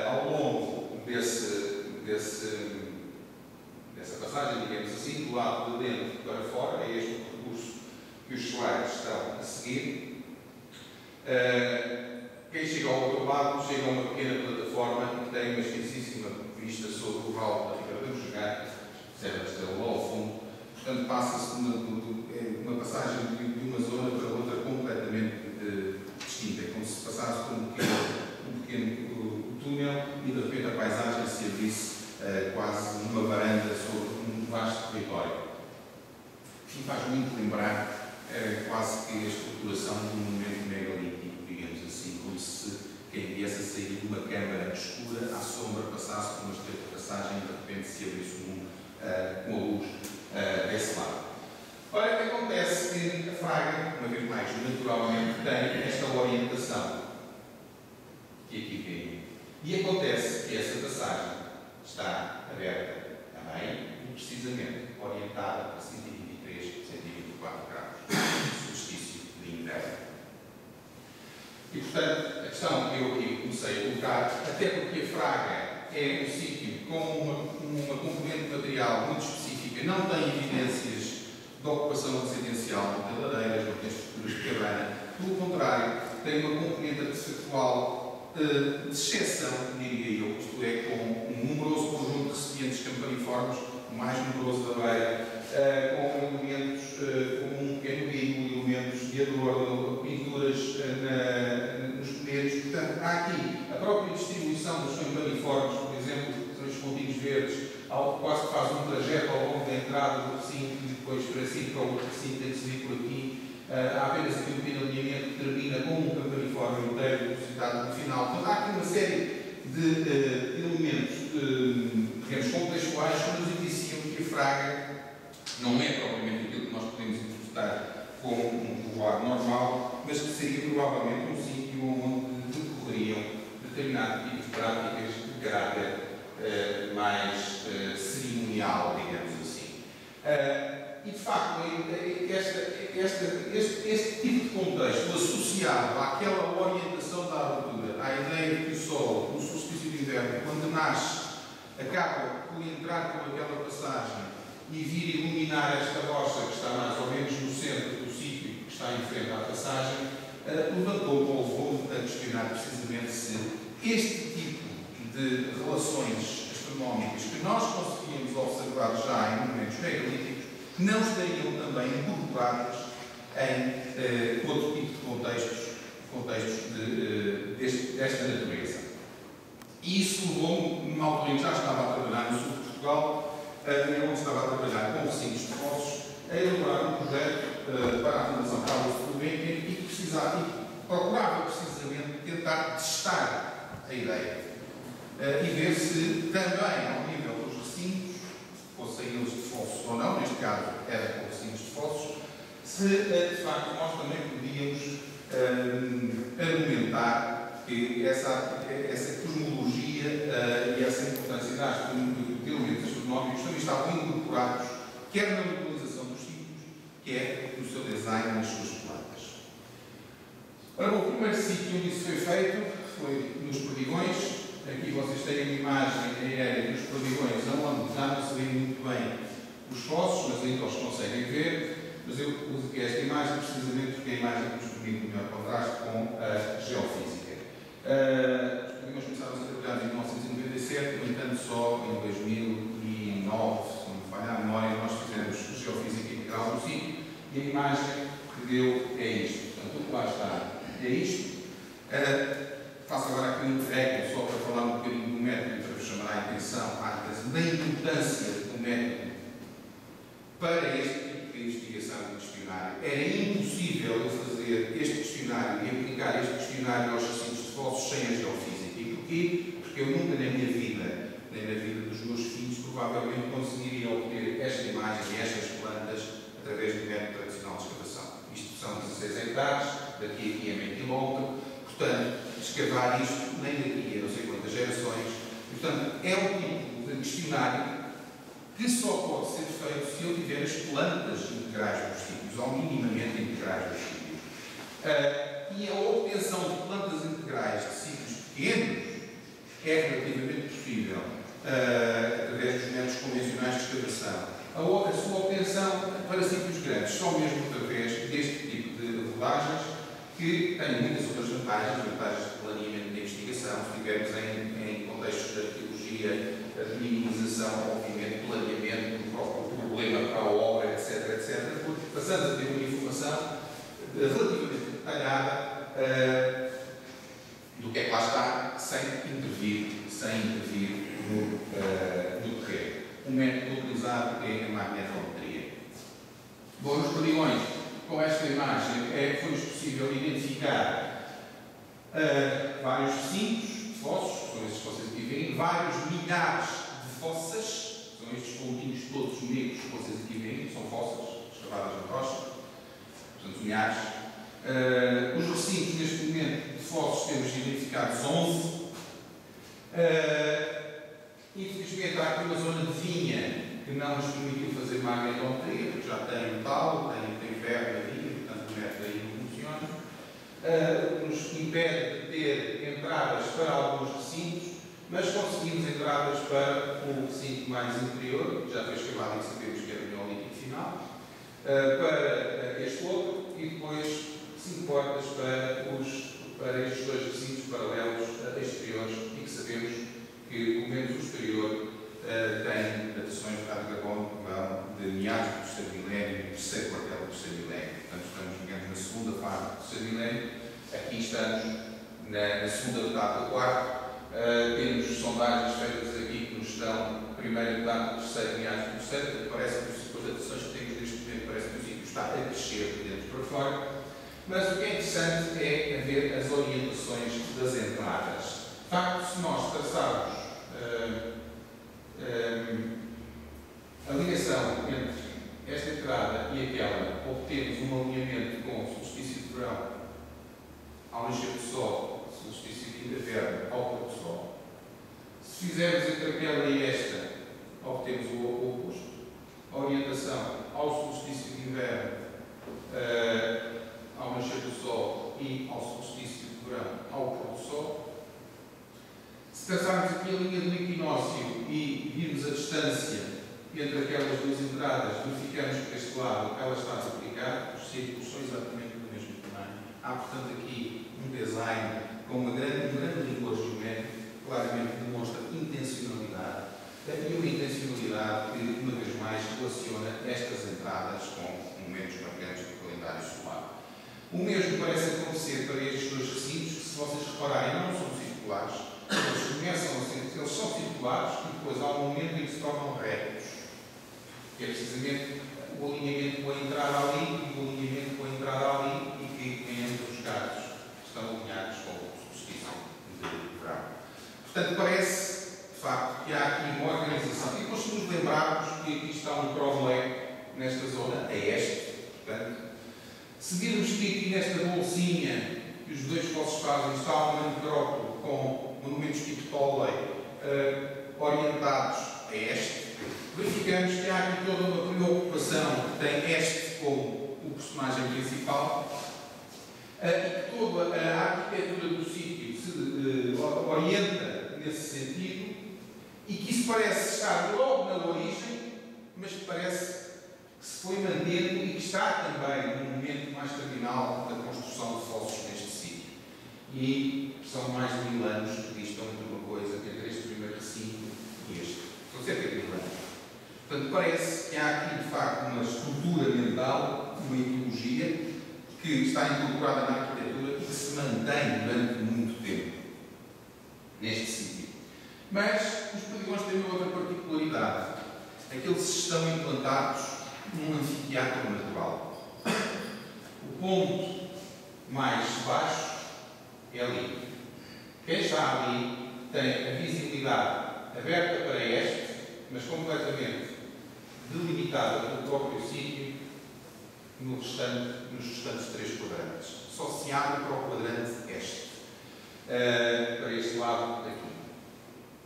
ao longo dessa passagem, digamos assim, do lado de dentro para fora, é este o percurso que os slides estão a seguir. Quem chega ao outro lado chega a uma pequena plataforma que tem uma extensíssima vista sobre o vale da Ribeira do Jogar, observa a estrela lá ao fundo. Portanto, passa-se uma passagem de uma zona para outra completamente distinta. É como se passasse por um pequeno túnel e de repente a paisagem se abrisse quase numa varanda sobre um vasto território. E faz muito lembrar quase que a estruturação de um monumento megalítico, digamos assim, como se quem viesse a sair de uma câmara escura à sombra passasse por uma estreita passagem e de repente se abrisse o mundo com a luz desse lado. Ora, acontece que a Fraga, uma vez mais, naturalmente, tem esta orientação que aqui vem. E acontece que essa passagem está aberta a meio e precisamente orientada para 123, 124 graus, solstício de inverno. E, portanto, a questão que eu aqui comecei a colocar, até porque a Fraga é um sítio com uma componente material muito específica, não tem evidências de ocupação residencial, de ladeiras, não tem estruturas de cabana, pelo contrário, tem uma componente artefactual de exceção, diria eu, isto é, com um numeroso conjunto de recipientes campaniformes, o mais numeroso da beira, com elementos como um pequeno bico, elementos de adorno, pinturas nos penedos. Portanto, há aqui a própria distribuição dos campaniformes, por exemplo, são os pontinhos verdes, algo que quase faz um trajeto ao longo da entrada do recinto e depois para si para o outro recinto tem que se vir por aqui. Há apenas aqui um pequeno alinhamento que termina com um campaniforme inteiro depositado no final. Portanto, há aqui uma série de elementos, digamos, contextuais que nos indiciam que a Fraga não é propriamente aquilo que nós podemos interpretar como um povoado normal, mas que seria provavelmente um sítio onde decorreriam determinado tipo de práticas de caráter mais cerimonial, digamos assim. E, de facto, este tipo de contexto associado àquela orientação da abertura, à ideia de que o Sol, no solstício de inverno, quando nasce, acaba por entrar por aquela passagem e vir iluminar esta rocha que está mais ou menos no centro do sítio que está em frente à passagem, levantou-me ou levou-me a questionar precisamente se este tipo de relações astronómicas que nós conseguimos observar já em monumentos megalíticos não estariam também incorporadas em outro tipo de contextos desta natureza. E isso levou-me, numa altura em que já estava a trabalhar no sul de Portugal, onde estava a trabalhar com recintos de fossos, a elaborar um projeto para a Fundação Carlos Gulbenkian e procurava precisamente tentar testar a ideia e ver se também, ao nível dos recintos, fossem eles de fossos ou não, neste caso era com recintos de fossos, se de facto nós também podíamos argumentar que essa cosmologia e essa importância de elementos astronómicos também estavam incorporados quer na localização dos sítios, quer no seu design nas suas plantas. Ora, bom, o primeiro sítio onde isso foi feito foi nos Perdigões. Aqui vocês têm uma imagem aérea dos Perdigões, onde já não se vê muito bem os fossos, mas ainda os conseguem ver. Mas eu uso aqui esta imagem precisamente porque é a imagem que nos permite o melhor contraste com a geofísica. Os Perdigões começaram a ser trabalhados em 1997, no entanto, só em 2009, se não me falha a memória, nós fizemos geofísica integral do sítio e a imagem que deu é isto. Portanto, o que lá está é isto. Faço agora aqui um interregno só para falar um bocadinho do método e para vos chamar a atenção da importância do método para este tipo de investigação e questionário. Era impossível eu fazer este questionário e aplicar este questionário aos recintos de fossos sem a geofísica. E porquê? Porque eu nunca na minha vida, nem na vida dos meus filhos, provavelmente conseguiria obter esta imagem e estas plantas através do método tradicional de escavação. Isto são 16 hectares, daqui a aqui é meio quilómetro, portanto, escavar isto nem daqui a não sei quantas gerações. Portanto, é um tipo de questionário que só pode ser feito se eu tiver as plantas integrais dos sítios, ou minimamente integrais dos sítios. E a obtenção de plantas integrais de sítios pequenos é relativamente possível através dos métodos convencionais de escavação. A sua obtenção para sítios grandes só mesmo através deste tipo de rodagens, que tem muitas outras vantagens de planeamento de investigação, se estivermos em contextos de arqueologia, de minimização, obviamente, planeamento do próprio problema para a obra, etc., porque passamos a ter uma informação relativamente detalhada do que é que lá está, sem intervir no terreno. O método utilizado é a magnetometria. Bom, nos Perdigões, com esta imagem foi-nos possível identificar vários recintos de fossos, são esses que vocês aqui veem, vários milhares de fossas, são estes pontinhos todos negros que vocês aqui veem, são fossas escavadas na rocha, portanto milhares. Os recintos, neste momento, de fossos temos identificados 11. Infelizmente há aqui uma zona de vinha que não nos permitiu fazer uma agrometria, porque já tem metal, tem ferro na vinha, portanto o método aí não funciona. Nos impede de ter entradas para alguns recintos, mas conseguimos entradas para um recinto mais interior, que já foi escavado e sabemos que era o neolítico final, para este outro, e depois 5 portas para estes dois recintos paralelos exteriores, e que sabemos que, pelo menos o exterior, tem datações de radiocarbono que vão de meados do terceiro milénio, terceiro quartel do terceiro milénio. Portanto, estamos, digamos, na segunda fase do terceiro milénio. Aqui estamos na segunda etapa do quarto. Temos sondagens feitas aqui que nos dão a primeira etapa do terceiro, meados do terceiro. Parece que as datações que temos neste momento, parece que o sítio está a crescer de dentro para fora. Mas o que é interessante é ver as orientações das entradas. De facto, se nós traçarmos a ligação entre esta entrada e aquela, obtemos um alinhamento com o solstício de verão ao nascer do sol, solstício de inverno ao pôr do sol. Se fizermos entre aquela e esta, obtemos o oposto. A orientação ao solstício de inverno, ao nascer do sol, e ao solstício de verão ao pôr do sol. Se traçarmos aqui a linha do equinócio e virmos a distância entre aquelas duas entradas, verificamos que deste lado ela está a duplicar, os círculos são exatamente do mesmo tamanho. Há, portanto, aqui um design com um grande rigor geométrico, claramente demonstra intencionalidade, e uma intencionalidade que, uma vez mais, relaciona estas entradas com momentos marcantes do calendário solar. O mesmo parece acontecer para estes dois recintos, que, se vocês repararem, não são circulares. Eles são circulares e depois há um momento em que se tornam retos. Que é precisamente o alinhamento com a entrada ali e o alinhamento com a entrada ali, e que em ambos os casos estão alinhados com o solstício de verão. Portanto, parece, de facto, que há aqui uma organização. E depois, se nos lembrarmos que aqui está um provelego nesta zona, a este, portanto, se virmos que aqui nesta bolsinha que os dois fossos fazem está uma necrópole com monumentos tipo Tolley orientados a este, verificamos que há aqui toda uma preocupação que tem este como o personagem principal, e que toda a arquitetura do sítio se orienta nesse sentido, e que isso parece estar logo na origem, mas que parece que se foi mantendo e que está também no momento mais terminal da construção de fossos neste sítio. E são mais de 1000 anos que distam de uma coisa entre este primeiro recinto e este. São cerca de 1000 anos. Portanto, parece que há aqui, de facto, uma estrutura mental, uma ideologia que está incorporada na arquitetura e que se mantém durante muito tempo neste sentido. Mas os poligões têm uma outra particularidade. Aqueles estão implantados num anfiteatro natural. O ponto mais baixo é ali. Quem está ali tem a visibilidade aberta para este, mas completamente delimitada pelo próprio sítio nos restantes 3 quadrantes. Só se abre para o quadrante este, para este lado aqui.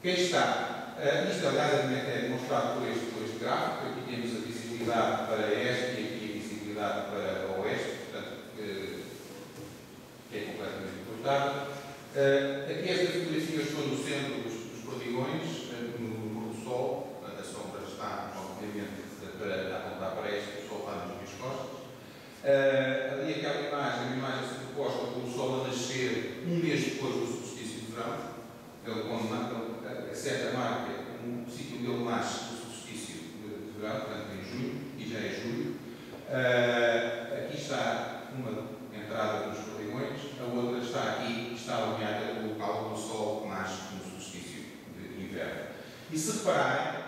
Quem está, isto aliás é demonstrado por este gráfico. Aqui temos a visibilidade para este e aqui a visibilidade para o oeste, portanto, que é completamente cortado. Aqui esta fotografia, eu estou no centro dos perdigões, no pôr do sol. A sombra está, obviamente, para apontar para este, o sol está nas minhas costas. Ali aquela imagem, uma imagem superposta com o sol a nascer um mês depois do solstício de verão. Ele acerta a marca, um sítio onde ele nasce do solstício de verão, portanto em junho, e já é julho. Aqui está uma entrada dos perdigões, a outra está aqui, está alinhada com o local onde o sol nasce no solstício de inverno. E se repararem,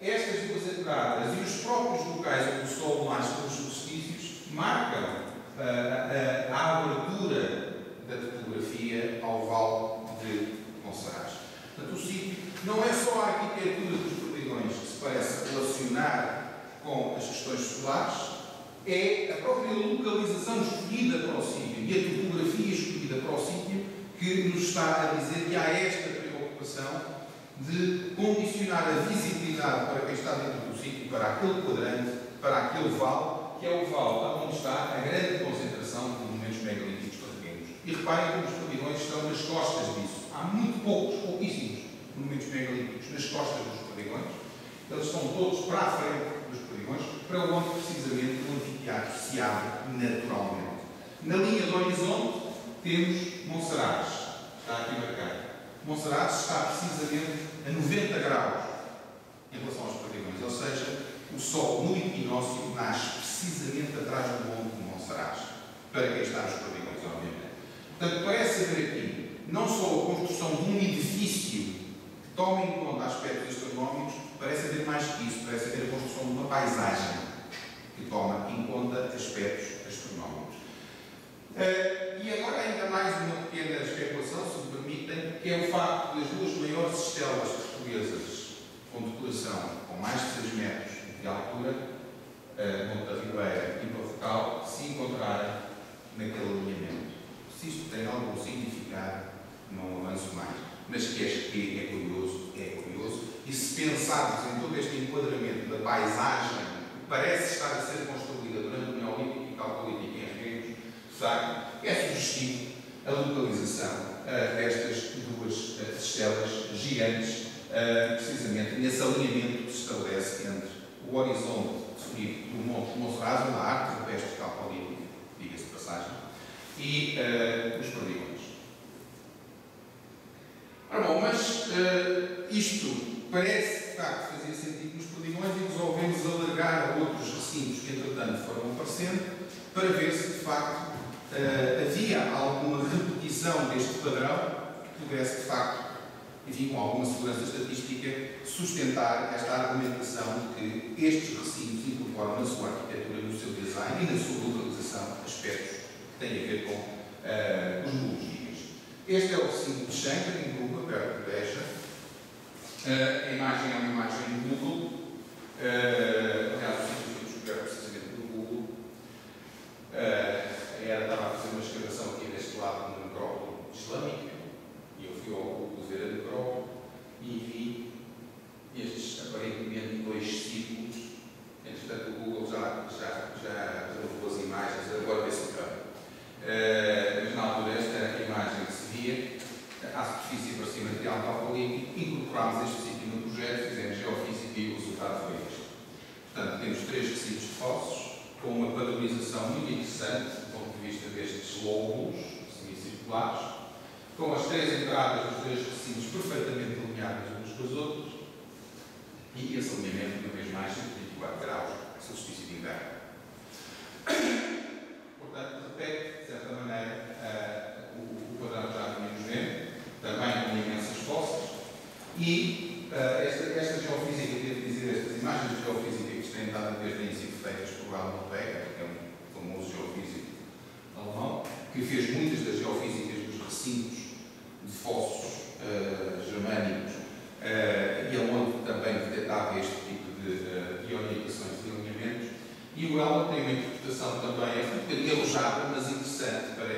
estas duas entradas e os próprios locais onde o sol nasce nos solstícios marcam a abertura da topografia ao Vale de Monsaraz. Portanto, o sítio não é só a arquitetura dos Perdigões que se parece relacionar com as questões solares, é a própria localização escolhida para o sítio e a topografia escolhida para o sítio que nos está a dizer que há esta preocupação de condicionar a visibilidade para quem está dentro do sítio, para aquele quadrante, para aquele vale, que é o vale onde está a grande concentração de monumentos megalíticos perdigonos. E reparem como os perdigões estão nas costas disso. Há muito pouquíssimos monumentos megalíticos nas costas dos perdigões. Eles estão todos para a frente dos perdigões, para onde precisamente o anfiteatro se abre naturalmente. Na linha do horizonte temos Monsaraz, está aqui marcado. Monsaraz está precisamente a 90 graus em relação aos perdigões, ou seja, o Sol no equinócio nasce precisamente atrás do monte de Monsaraz, para quem está nos perdigões, obviamente. Portanto, parece haver aqui não só a construção de um edifício que tome em conta aspectos astronómicos, parece haver mais que isso, parece haver a construção de uma paisagem que toma em conta aspectos astronómicos. E agora ainda mais uma pequena especulação, se me permitem, que é o facto das duas maiores estelas portuguesas com decoração com mais de 6 metros de altura, Monte da Ribeira e Portugal, se encontrarem naquele alinhamento. Se isto tem algum significado, não avanço mais, mas que é curioso, é curioso. E se pensarmos em todo este enquadramento da paisagem que parece estar a ser construída durante o Neolítico e Calcolítico em Arregos, é sugestivo a localização destas duas estelas gigantes, precisamente nesse alinhamento que se estabelece entre o horizonte definido do Monte de Monsaraz, uma arte rupestre calcolítica, diga-se de passagem, e os perdigões. Ora bom, mas isto parece, de facto, fazer sentido nos perdigões e resolvemos alargar a outros recintos que, entretanto, foram aparecendo, para ver se, de facto, havia alguma repetição deste padrão que pudesse, de facto, enfim, com alguma segurança estatística, sustentar esta argumentação de que estes recintos incorporam na sua arquitetura, no seu design e na sua localização aspectos que têm a ver com os muros gigas. Este é o recinto de Schenker, em Gruba, perto de Beja. A imagem é uma imagem do Google. Aliás, o sítio foi descoberto precisamente do Google. Estava a fazer uma escavação aqui deste lado na necrópole islâmica e eu fui ao Google ver a necrópole e vi estes aparentemente 2 círculos. Entretanto, o Google já revelou as imagens, agora vê-se melhor. Mas na altura, esta era a imagem que se via, à superfície parecia material calcolítico. Incorporámos este sítio no projeto, fizemos geofísica e o resultado foi este. Portanto, temos 3 recintos de fossos, com uma padronização muito interessante do ponto de vista destes lóbulos semicirculares, com as 3 entradas dos 3 recintos perfeitamente alinhadas uns com os outros, e esse alinhamento, uma vez mais, 124 graus, solstício de inverno. Portanto, repete, de certa maneira, o quadrado já tínhamos vendo, também com imensas fossas, e esta geofísica, devo dizer, estas imagens de geofísica que têm dado desde o início feitas por Alan Becker, que é um famoso geofísico alemão, que fez muitas das geofísicas dos recintos de fossos germânicos e aonde também detectava este tipo de orientações e alinhamentos. E o Alan tem uma interpretação também um bocadinho alojada, mas interessante, para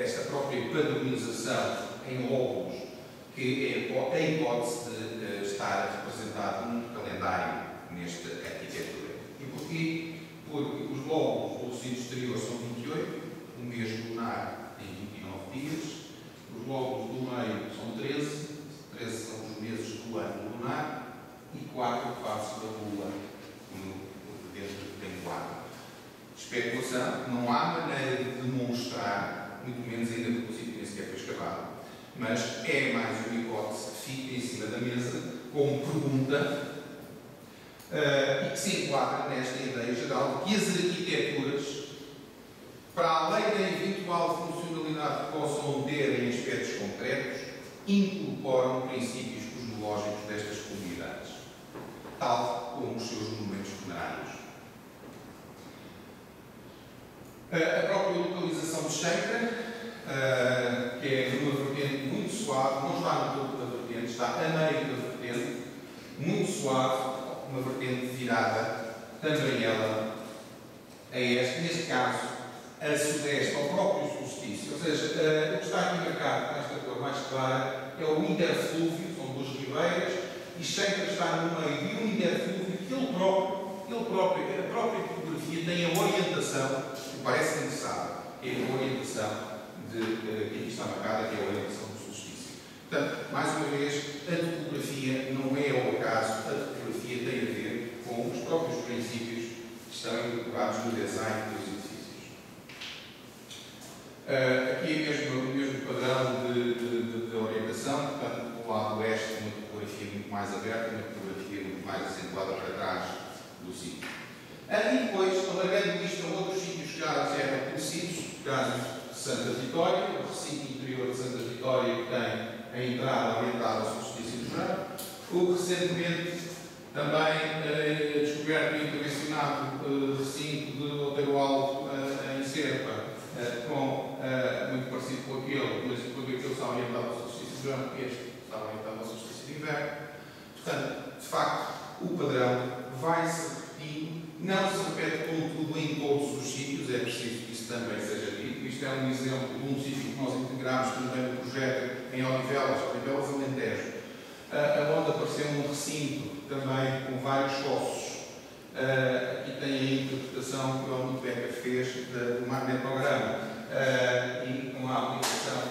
esta própria padronização em lóbulos, que é a hipótese de estar representado num calendário nesta arquitetura. E porquê? Porque os lóbulos do recinto exterior são 28, o mês lunar tem 29 dias, os lóbulos do meio são 13 são os meses do ano lunar e 4 faces da lua dentro tem 4. Especulação, não há maneira de demonstrar, muito menos ainda que o sítio nem sequer foi escavado, mas é mais uma hipótese que fica em cima da mesa como pergunta e que se enquadra nesta ideia geral de que as arquiteturas, para além da eventual funcionalidade que possam ter em aspectos concretos, incorporam princípios cosmológicos destas comunidades, tal como os seus monumentos funerários. A própria localização de Xangra, que é numa vertente muito suave, não está no topo da vertente, está a meio da vertente, muito suave, uma vertente virada, também ela a este, neste caso, a sudeste, ao próprio solstício. Ou seja, o que está aqui marcado com esta cor mais clara é o interflúvio, são duas ribeiras, e Xangra está no meio de um interflúvio que a própria topografia tem a orientação, que parece necessária, que é a orientação que aqui está marcada, que é a orientação do solstício. Portanto, mais uma vez, a topografia não é ao acaso, a topografia tem a ver com os próprios princípios que estão incorporados no design dos edifícios. Aqui é o mesmo padrão de orientação, portanto, do lado oeste, uma topografia muito mais aberta, uma topografia muito mais acentuada para trás do sítio. E depois, alargando isto a outros sítios que já eram conhecidos, o caso de Santa Vitória, o recinto interior de Santa Vitória, que tem a entrada orientada ao solstício de verão, o recentemente também descoberto e intervencionado recinto de Outeiro Alto, em Serpa, muito parecido com aquele, mas quando aquele está orientado ao solstício de verão, este está orientado ao solstício de inverno. Portanto, de facto, o padrão vai-se repetindo, não se repete contudo em todos os sítios, é preciso que isso também seja dito. Isto é um exemplo de um sítio que nós integramos também no projeto em Odivelas, Alentejo, onde apareceu um recinto também com vários fossos. Aqui tem a interpretação que o Helmut Becker fez do magnetograma e com a aplicação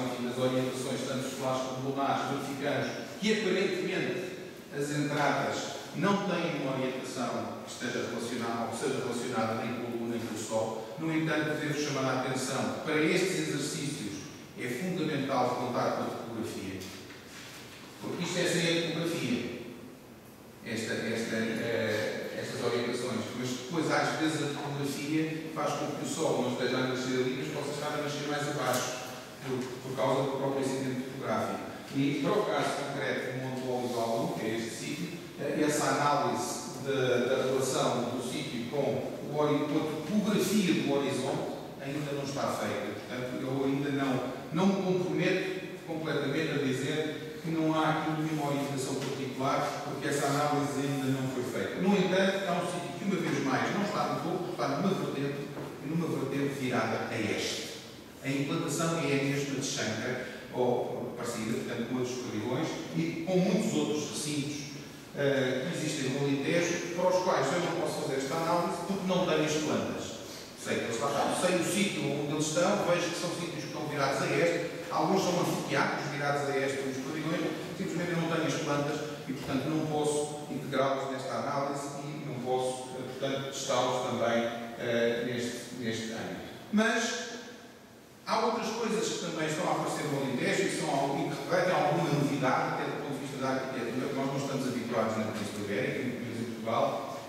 enfim, das orientações tanto solares como lunares, verificamos que aparentemente as entradas não têm uma orientação que esteja relacionada ou que seja relacionada nem com a Lua nem com o Sol. No entanto, devo chamar a atenção que para estes exercícios é fundamental contar com a topografia, porque isto é sem a topografia. Estas orientações, mas depois às vezes a topografia faz com que o Sol não esteja a nascer ali, mas possa estar a nascer mais abaixo, por causa do próprio acidente topográfico. E para o caso concreto do Monte Olival, que é este sítio, essa análise da relação do sítio com a topografia do horizonte ainda não está feita. Portanto, eu ainda não me comprometo completamente a dizer que não há aqui nenhuma orientação particular, porque essa análise ainda não foi feita. No entanto, há um sítio que, uma vez mais, não está no topo, está numa vertente virada a este. A implantação é a mesma de Xangra, ou parecida, portanto, com outros carrilhões, e com muitos outros recintos que existem no Alentejo, para os quais eu não posso fazer esta análise, porque não tenho as plantas. Sei que eles lá estão, sei o sítio onde eles estão, vejo que são sítios que estão virados a este, alguns são anfiteatros virados a este, uns carrilhões, simplesmente eu não tenho as plantas e, portanto, não posso integrá-los nesta análise e não posso, portanto, testá-los também neste ano. Mas há outras coisas que também estão a aparecer no Alentejo e que refletem alguma novidade, até do ponto de vista da arquitetura, que nós não estamos habituados na Península Ibérica, no país de Portugal.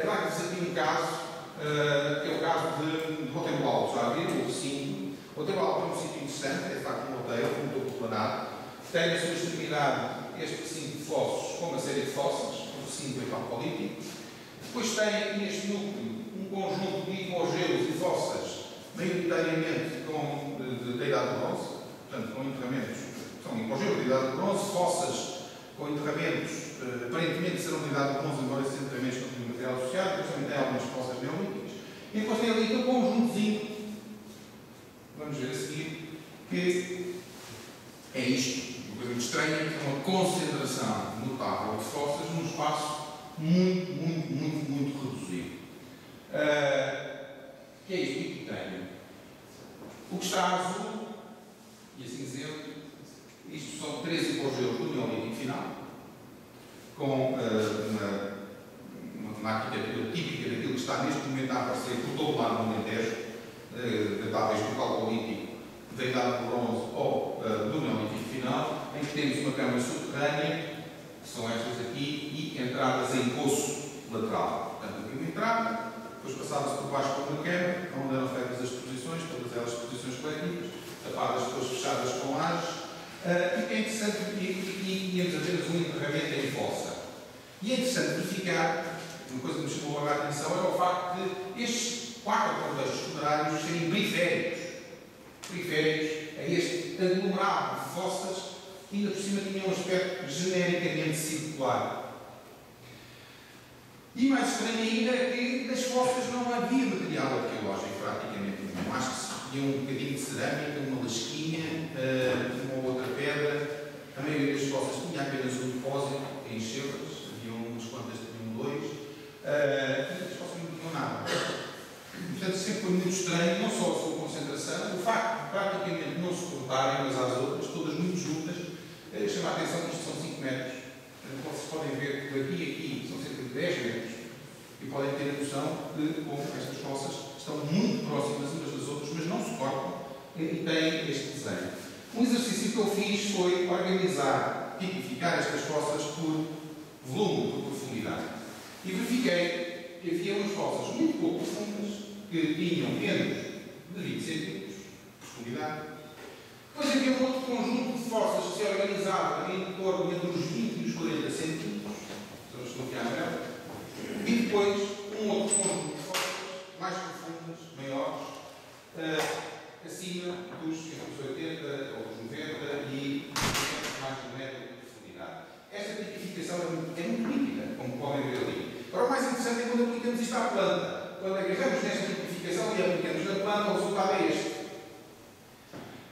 Trago-vos aqui um caso, que é o caso de Outeiro Alto. Já viram o recinto? Outeiro Alto é um sítio interessante, é de facto um hotel, um topo planado. Tem na sua extremidade este recinto de fossos, com uma série de fossas, um recinto epapolítico. Depois tem neste núcleo um conjunto de hipogeus e fossas, maioritariamente da Idade do Bronze, portanto, com enterramentos, são hipogeus da Idade do Bronze, fossas com enterramentos, aparentemente serão da Idade do Bronze, embora esses enterramentos não tenham material associado, depois também tem algumas fossas neolíticas. E depois tem ali aquele conjuntozinho, vamos ver a seguir, que é isto, uma coisa muito estranha, é uma concentração notável de fossas num espaço muito reduzido. Que é isto que tenho. O que está azul, e assim cinzento, isto são 3 hipogeus do Neolítico final, com uma arquitetura típica daquilo que está neste momento a aparecer por todo lado no Alentejo, talvez do Calcolítico, da Idade do Bronze ou do Neolítico final, em que temos uma câmara subterrânea, que são estas aqui, e entradas em poço lateral. Portanto, aqui uma entrada, depois passava-se por baixo por uma câmara, onde eram feitas as exposições, todas elas exposições coletivas, tapadas, depois fechadas com lajes, e é interessante, e íamos apenas um enterramento em fossa. E é interessante verificar, uma coisa que me chamou a atenção era o facto de estes quatro contextos funerários serem periféricos a este aglomerado de fossas que ainda por cima tinham um aspecto genericamente circular. E mais estranho ainda é que nas fossas não havia material arqueológico praticamente nenhum. Acho que se recolhia um bocadinho de cerâmica, uma lasquinha, uma outra pedra. A maioria das fossas tinha apenas um depósito em encheu-las, havia umas quantas que tinham dois, e as fossas não tinham nada. Portanto, sempre foi muito estranho, não só a sua concentração, o facto de praticamente não se cortarem umas às outras, todas muito juntas, chama a atenção que isto são 5 metros. Vocês podem ver que daqui a aqui são cerca de 10 metros e podem ter a noção de como estas fossas estão muito próximas umas das outras, mas não se cortam e têm este desenho. Um exercício que eu fiz foi organizar, tipificar estas fossas por volume, por profundidade. E verifiquei que havia umas fossas muito pouco profundas que tinham menos de 20 cm de profundidade. Depois havia um outro conjunto de fossas que se organizava em torno entre os 20 e os 40 cm, são as que estão aqui à amarela, e depois um outro conjunto de fossas mais profundas, maiores, acima dos 80 ou dos 90 e mais de 1 metro de profundidade. Esta tipificação é muito nítida, como podem ver ali. Agora, o mais interessante é quando aplicamos isto à planta. Quando agarramos nesta tipificação e aplicamos na planta, o resultado é este.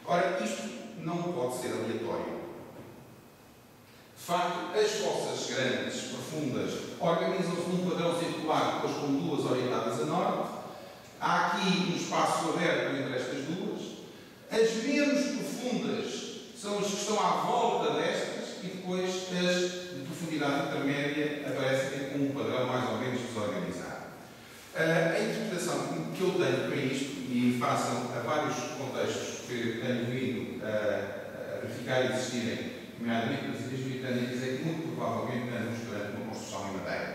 Ora, isto não pode ser aleatório. De facto, as fossas grandes, profundas, organizam-se num padrão circular, depois com duas orientadas a norte. Há aqui um espaço aberto entre estas duas. As menos profundas são as que estão à volta destas e depois as de profundidade intermédia aparecem com um padrão mais ou menos desorganizado. A interpretação que eu tenho para isto, e façam a vários contextos que tenho vindo a verificar e existirem, nomeadamente nas ilhas britânicas, é que muito provavelmente andamos perante uma construção em madeira.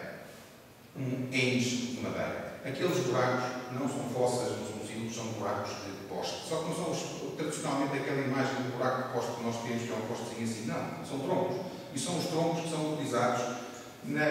Um enge de madeira. Aqueles buracos não são fossas, não são símbolos, são buracos de poste. Só que não são tradicionalmente aquela imagem de buraco de poste que nós temos, que é um postezinho assim. Não, são troncos. E são os troncos que são utilizados na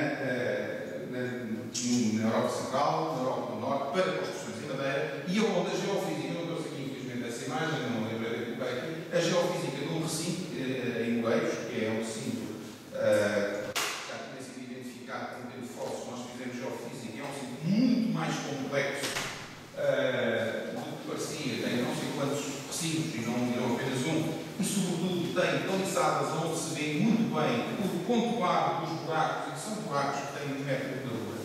Europa Central, na Europa do Norte, para construções em madeira, e onde a geofísica, não trouxe aqui infelizmente essa imagem, não lembrei de colocar aqui, a geofísica de um recinto em Moleiros, que é um recinto já tinha sido identificado como tendo fósseis, nós fizemos geofísica, é um recinto muito mais complexo do que parecia, tem não sei quantos recintos e não apenas um, e sobretudo tem paliçadas onde se vê muito bem o pontuado dos buracos, e que são buracos que têm 1 metro de largura,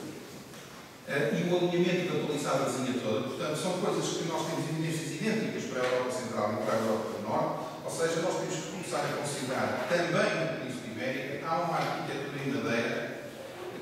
e o alinhamento da paliçadazinha toda. Portanto, são coisas que nós temos evidências idênticas para a Europa Central e para a Europa do Norte, ou seja, nós temos que começar a considerar também no Península Ibérica há uma arquitetura em madeira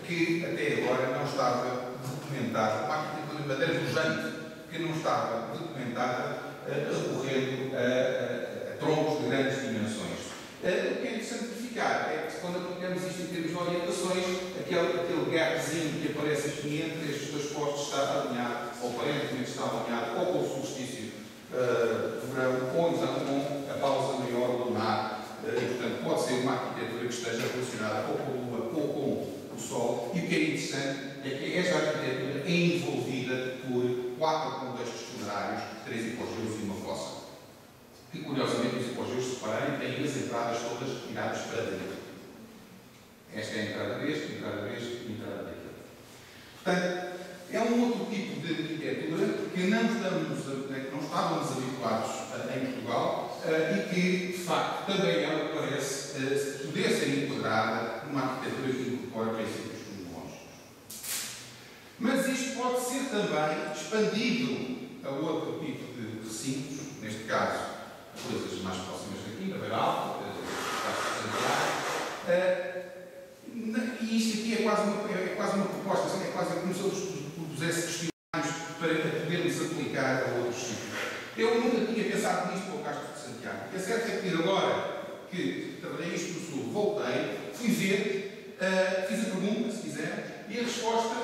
que até agora não estava documentada, uma arquitetura em madeira pujante que não estava documentada recorrendo a troncos de grandes dimensões. O que é interessante verificar é que quando aplicamos isto em termos de orientações, aquele gapzinho que aparece aqui entre estes dois postos está alinhado, ou aparentemente está alinhado, ou com o solstício de verão, ou exato com a pausa maior lunar, e portanto pode ser uma arquitetura que esteja relacionada ou com a Lua ou com o Sol. E o que é interessante é que esta arquitetura é envolvida por 4 contextos funerários, 3 hipogeus e uma fossa. Que curiosamente os hipogeus separarem têm as entradas todas viradas para dentro. Esta é a entrada deste, a entrada deste e a entrada daquele. Portanto, é um outro tipo de arquitetura que não estávamos habituados em Portugal e que, de facto, também ela parece poder ser integrada numa arquitetura que incorpora princípios cosmológicos. Mas isto pode ser também expandido a outro tipo de recintos, neste caso, coisas mais próximas daqui, da Beira Alta, e isto aqui é quase uma proposta, é quase como se eu propusesse questionários para podermos aplicar a outros sítios. Eu nunca tinha pensado nisto para o Castro de Santiago. O que é certo é que agora que trabalhei isto no Sul, voltei, fui ver, fiz a pergunta, se quiser, e a resposta,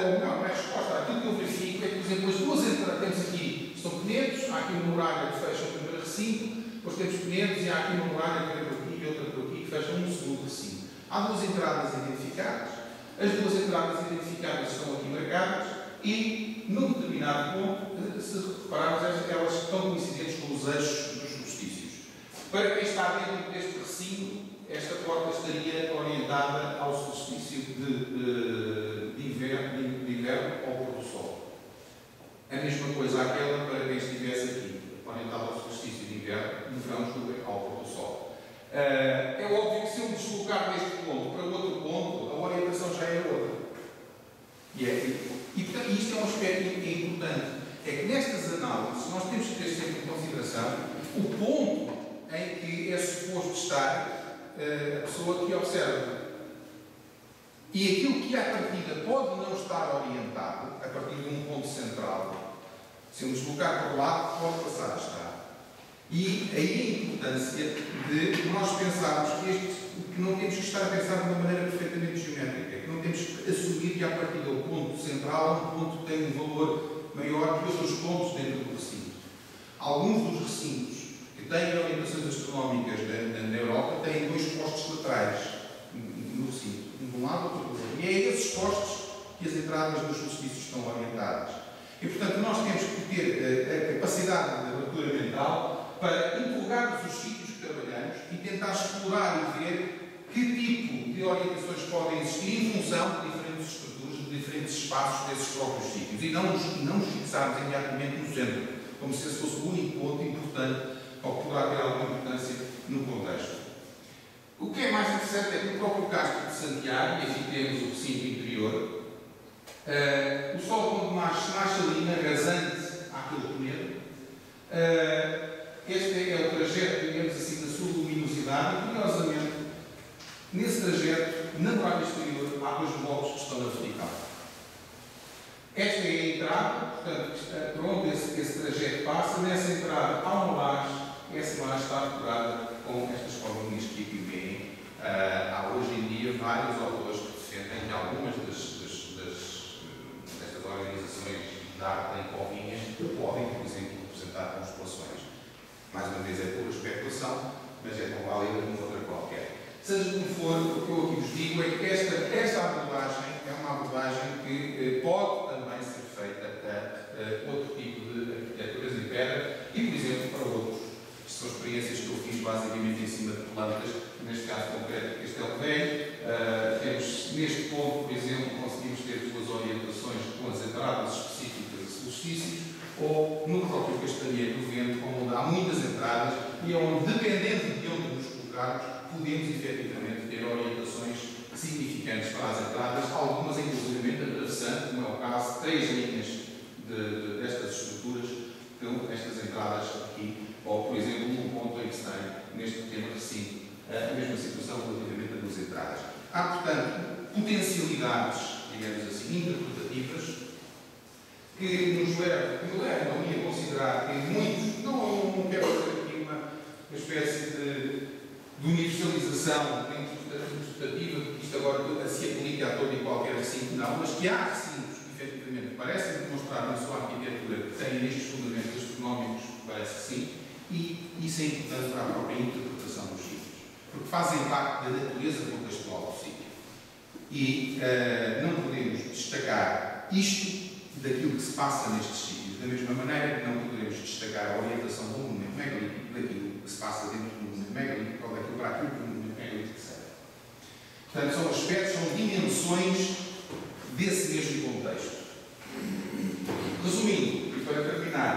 ou não é a resposta, aquilo que eu verifico é que, por exemplo, as duas entradas temos aqui, são penedos, há aqui uma muralha que fecha o primeiro recinto, depois temos penedos e há aqui uma muralha que entra por aqui e outra por aqui que fecha um segundo recinto. Há 2 entradas identificadas, as 2 entradas identificadas estão aqui marcadas e, num determinado determinado ponto, se repararmos, elas estão coincidentes com os eixos dos solstícios. Para quem está dentro deste recinto, esta porta estaria orientada ao solstício de inverno ao pôr do sol. A mesma coisa aquela para quem estivesse aqui, orientado ao solstício de inverno, no verão ao pôr do sol. É óbvio que se eu me deslocar deste ponto para outro ponto, a orientação já é outra. Portanto, isto é um aspecto importante. É que nestas análises nós temos que ter sempre em consideração o ponto em que é suposto estar a pessoa que observa. E aquilo que à partida pode não estar orientado, a partir de um ponto central, se eu me deslocar para o lado, pode passar a estar. E aí a importância de nós pensarmos que não temos que estar a pensar de uma maneira perfeitamente geométrica, que não temos que assumir que à partida o ponto central, um ponto que tem um valor maior que outros pontos dentro do recinto. Alguns dos recintos que têm orientações astronómicas na Europa têm dois postos laterais no recinto, um de um lado e outro do outro. E é a esses postos que as entradas dos solstícios estão orientadas. E, portanto, nós temos que ter a capacidade de abertura mental para interrogarmos os sítios que trabalhamos e tentar explorar e ver que tipo de orientações podem existir em função de diferentes estruturas, de diferentes espaços desses próprios sítios. E não nos fixarmos imediatamente no centro, como se esse fosse o único ponto importante ou que poderá ter alguma importância no contexto. O que é mais interessante é que no próprio Castro de Santiago, e aqui temos o recinto interior, o Sol, quando nasce ali na rasante àquele planeta. Este é o trajeto, digamos assim, da sua luminosidade, e curiosamente, nesse trajeto, na muralha exterior, há dois blocos que estão na vertical. Esta é a entrada, portanto, por onde esse trajeto passa, nessa entrada há uma laje, essa laje está decorada com estas forminhas que aqui veem. Há hoje em dia vários autores que defendem que algumas destas organizações de arte em covinhas podem, por exemplo, representar constelações. Mais uma vez é pura especulação, mas é tão válida como outra qualquer. Seja como for, o que eu aqui vos digo é que esta abordagem é uma abordagem que pode também ser feita a outro tipo de arquiteturas em pedra e, por exemplo, para outros. São experiências que eu fiz basicamente em cima de plantas, neste caso concreto Castelo Velho. Temos, neste ponto, por exemplo, conseguimos ter duas orientações com as entradas específicas de solstícios, ou no próprio Castanheiro do Vento, onde há muitas entradas e onde, dependendo de onde nos colocarmos, podemos efetivamente ter orientações significantes para as entradas, algumas inclusivamente atravessando, como é o caso, 3 linhas destas estruturas, então estas entradas aqui, ou por exemplo, num ponto em que se tem, neste pequeno recinto, a mesma situação relativamente a 2 entradas. Há, portanto, potencialidades, digamos assim, interpretativas, que nos levam a mim a considerar que muitos, não quero fazer aqui uma espécie de universalização interpretativa, que isto agora se aplica a todo e qualquer recinto, não, mas que há recintos que efetivamente parecem demonstrar na sua arquitetura que têm estes fundamentos astronómicos, parece que sim, e isso é importante para a própria interpretação dos sítios, porque fazem parte da natureza contextual do sítio. E não podemos destacar isto daquilo que se passa nestes sítios, da mesma maneira que não poderemos destacar a orientação do monumento megalítico daquilo que se passa dentro do monumento megalítico ou daquilo para aquilo que o monumento megalítico serve. Portanto, são aspectos, são dimensões desse mesmo contexto. Resumindo, e para terminar,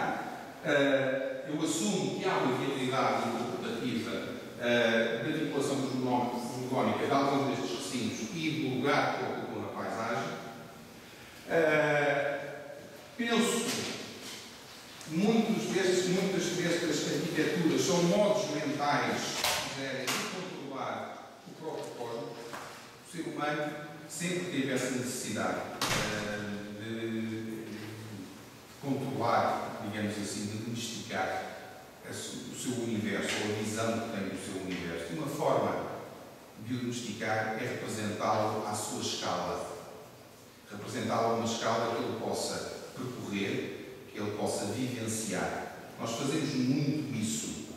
eu assumo que há uma viabilidade interpretativa da vinculação cosmogónica de alguns destes recintos e do lugar que ocupam na paisagem. Penso que muitas destas arquiteturas são modos mentais, se quiserem, de controlar o próprio cosmos. O ser humano sempre teve essa necessidade de controlar, digamos assim, de domesticar o seu universo, ou a visão que tem do seu universo. Uma forma de o domesticar é representá-lo à sua escala. Representá-lo a uma escala que ele possa percorrer, que ele possa vivenciar. Nós fazemos muito isso.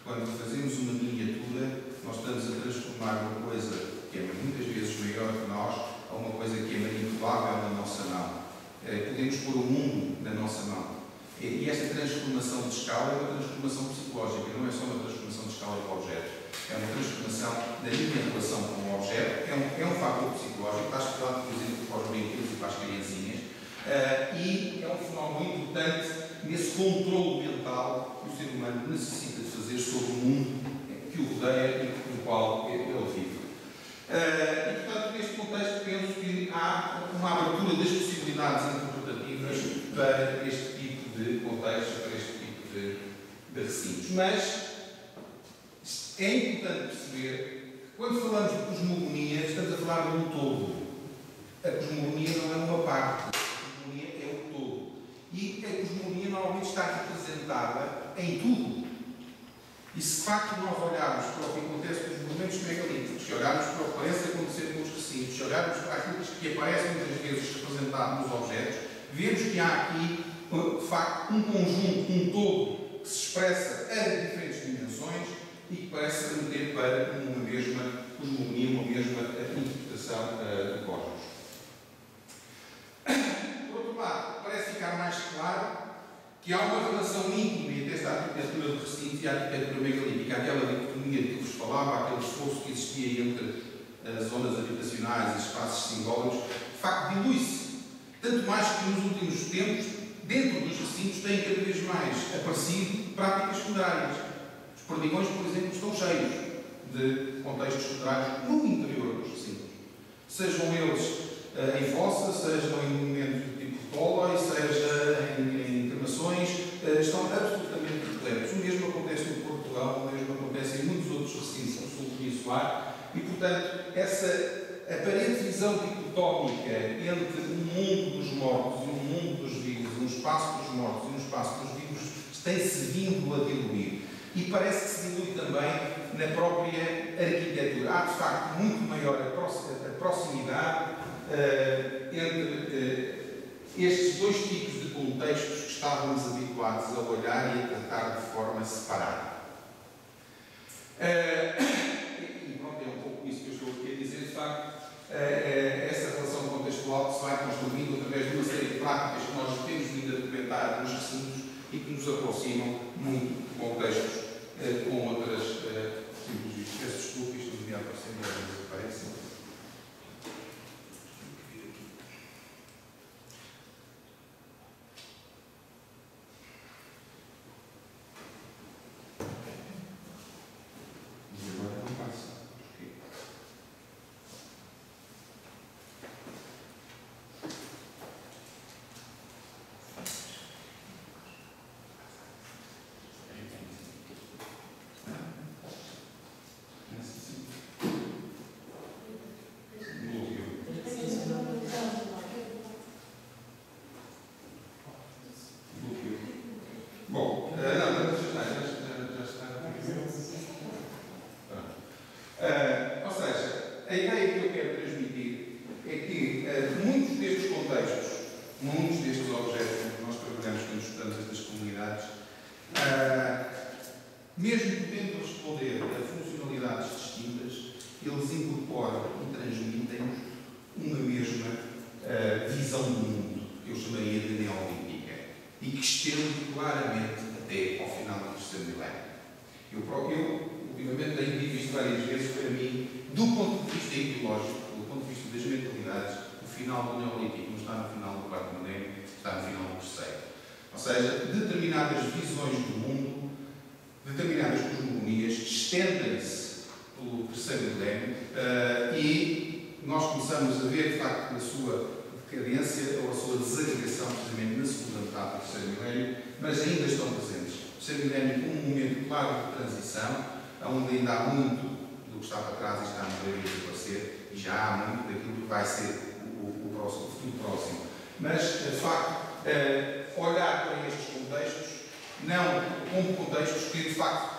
Quando fazemos uma miniatura, nós estamos a transformar uma coisa que é muitas vezes maior que nós a uma coisa que é manipulável na nossa mão. Podemos podemos pôr o mundo na nossa mão. E esta transformação de escala é uma transformação psicológica, não é só uma transformação de escala do objeto. É uma transformação da minha relação com o objeto, é um fator psicológico, está estudado, por exemplo, para os brinquedos e para as criancinhas, e é um fenómeno importante nesse controle mental que o ser humano necessita de fazer sobre o mundo que o rodeia e com o qual ele vive. E, portanto, neste contexto, penso que há uma abertura das possibilidades interpretativas para este tipo de contextos, para este tipo de recintos. Mas é importante perceber que, quando falamos de cosmogonia, estamos a falar de um todo. A cosmogonia não é uma parte, a cosmogonia é o todo. E a cosmogonia normalmente está representada em tudo. E se de facto nós olharmos para o que acontece com os movimentos megalíticos, se olharmos para o que parece acontecer com os recintos, se olharmos para aquilo que aparece muitas vezes representado nos objetos, vemos que há aqui, de facto, um conjunto, um todo, que se expressa a diferentes dimensões e que parece remeter para uma mesma cosmogonia, uma mesma interpretação do cosmos. Por outro lado, parece ficar mais claro que há uma relação íntima entre esta arquitetura de recinto e a arquitetura megalítica, aquela dicotomia de que vos falava, aquele esforço que existia entre as zonas habitacionais e espaços simbólicos, de facto dilui-se. Tanto mais que nos últimos tempos, dentro dos recintos, têm cada vez mais aparecido práticas funerárias. Os perdigões, por exemplo, estão cheios de contextos funerários no interior dos recintos. Sejam eles em fossa, sejam em monumentos de tipo tóloi, seja em cremações, estão absolutamente repletos. O mesmo acontece no Portugal, o mesmo acontece em muitos outros recintos no sul peninsular e, portanto, essa aparente visão dicotómica entre um mundo dos mortos e um mundo dos vivos, um espaço dos mortos e um espaço dos vivos, tem-se vindo a diluir. E parece que se dilui também na própria arquitetura. Há, de facto, muito maior a proximidade entre estes dois tipos de contextos que estávamos habituados a olhar e a tratar de forma separada. E pronto, é um pouco isso que eu estou aqui a dizer. De facto, essa relação contextual que se vai construindo através de uma série de práticas que nós temos vindo a documentar nos recintos e que nos aproximam muito de contextos com outras tipologias. Peço desculpa, isto não devia aparecer, mas às vezes aparece. Mesmo podendo responder a funcionalidades distintas, eles incorporam e transmitem uma mesma visão do mundo, que eu chamaria de neolítica, e que estende claramente até ao final do terceiro milénio. Eu ultimamente, tenho dito isto várias vezes, para mim, do ponto de vista ideológico, do ponto de vista das mentalidades, o final do neolítico não está no final do quarto milénio, está no final do terceiro. Ou seja, determinadas visões do mundo, determinadas cosmogonias estendem-se pelo terceiro milénio e nós começamos a ver, de facto, a sua decadência ou a sua desagregação precisamente na segunda metade do terceiro milénio, mas ainda estão presentes. O terceiro milénio como um momento claro de transição, onde ainda há muito do que está para trás e está a morrer e a desaparecer, e já há muito daquilo que vai ser o futuro próximo. Mas, de facto, olhar para estes contextos não como contextos que, de facto,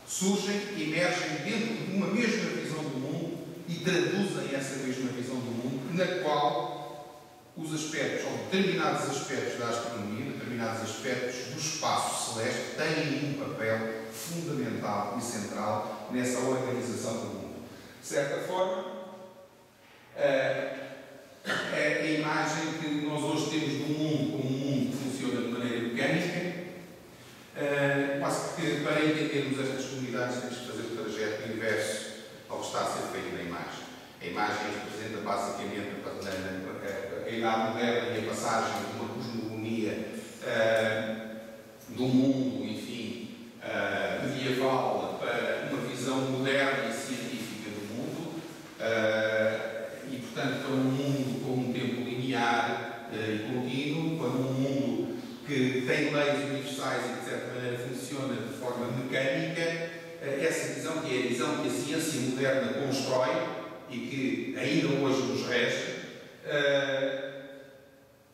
surgem e emergem dentro de uma mesma visão do mundo e traduzem essa mesma visão do mundo, na qual os aspectos, ou determinados aspectos da astronomia, determinados aspectos do espaço celeste, têm um papel fundamental e central nessa organização do mundo. De certa forma, a imagem que nós hoje temos do mundo e a passagem de uma cosmogonia do mundo, enfim, medieval para uma visão moderna e científica do mundo, e, portanto, para um mundo com um tempo linear e contínuo, para um mundo que tem leis universais e que, de certa maneira, funciona de forma mecânica. Essa visão, que é a visão que a ciência moderna constrói e que ainda hoje nos rege,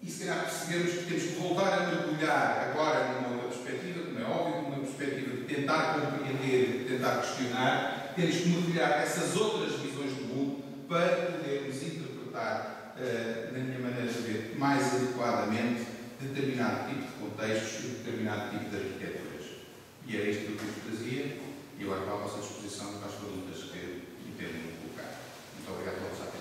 e se calhar percebemos que temos que voltar a mergulhar agora numa outra perspectiva, como é óbvio, numa perspectiva de tentar compreender, de tentar questionar, temos que mergulhar essas outras visões do mundo para podermos interpretar, na minha maneira de ver, mais adequadamente determinado tipo de contextos e determinado tipo de arquiteturas. E era isto que eu vos trazia, e agora para a vossa disposição para as perguntas que me pedem colocar. Muito obrigado pela vossa atenção.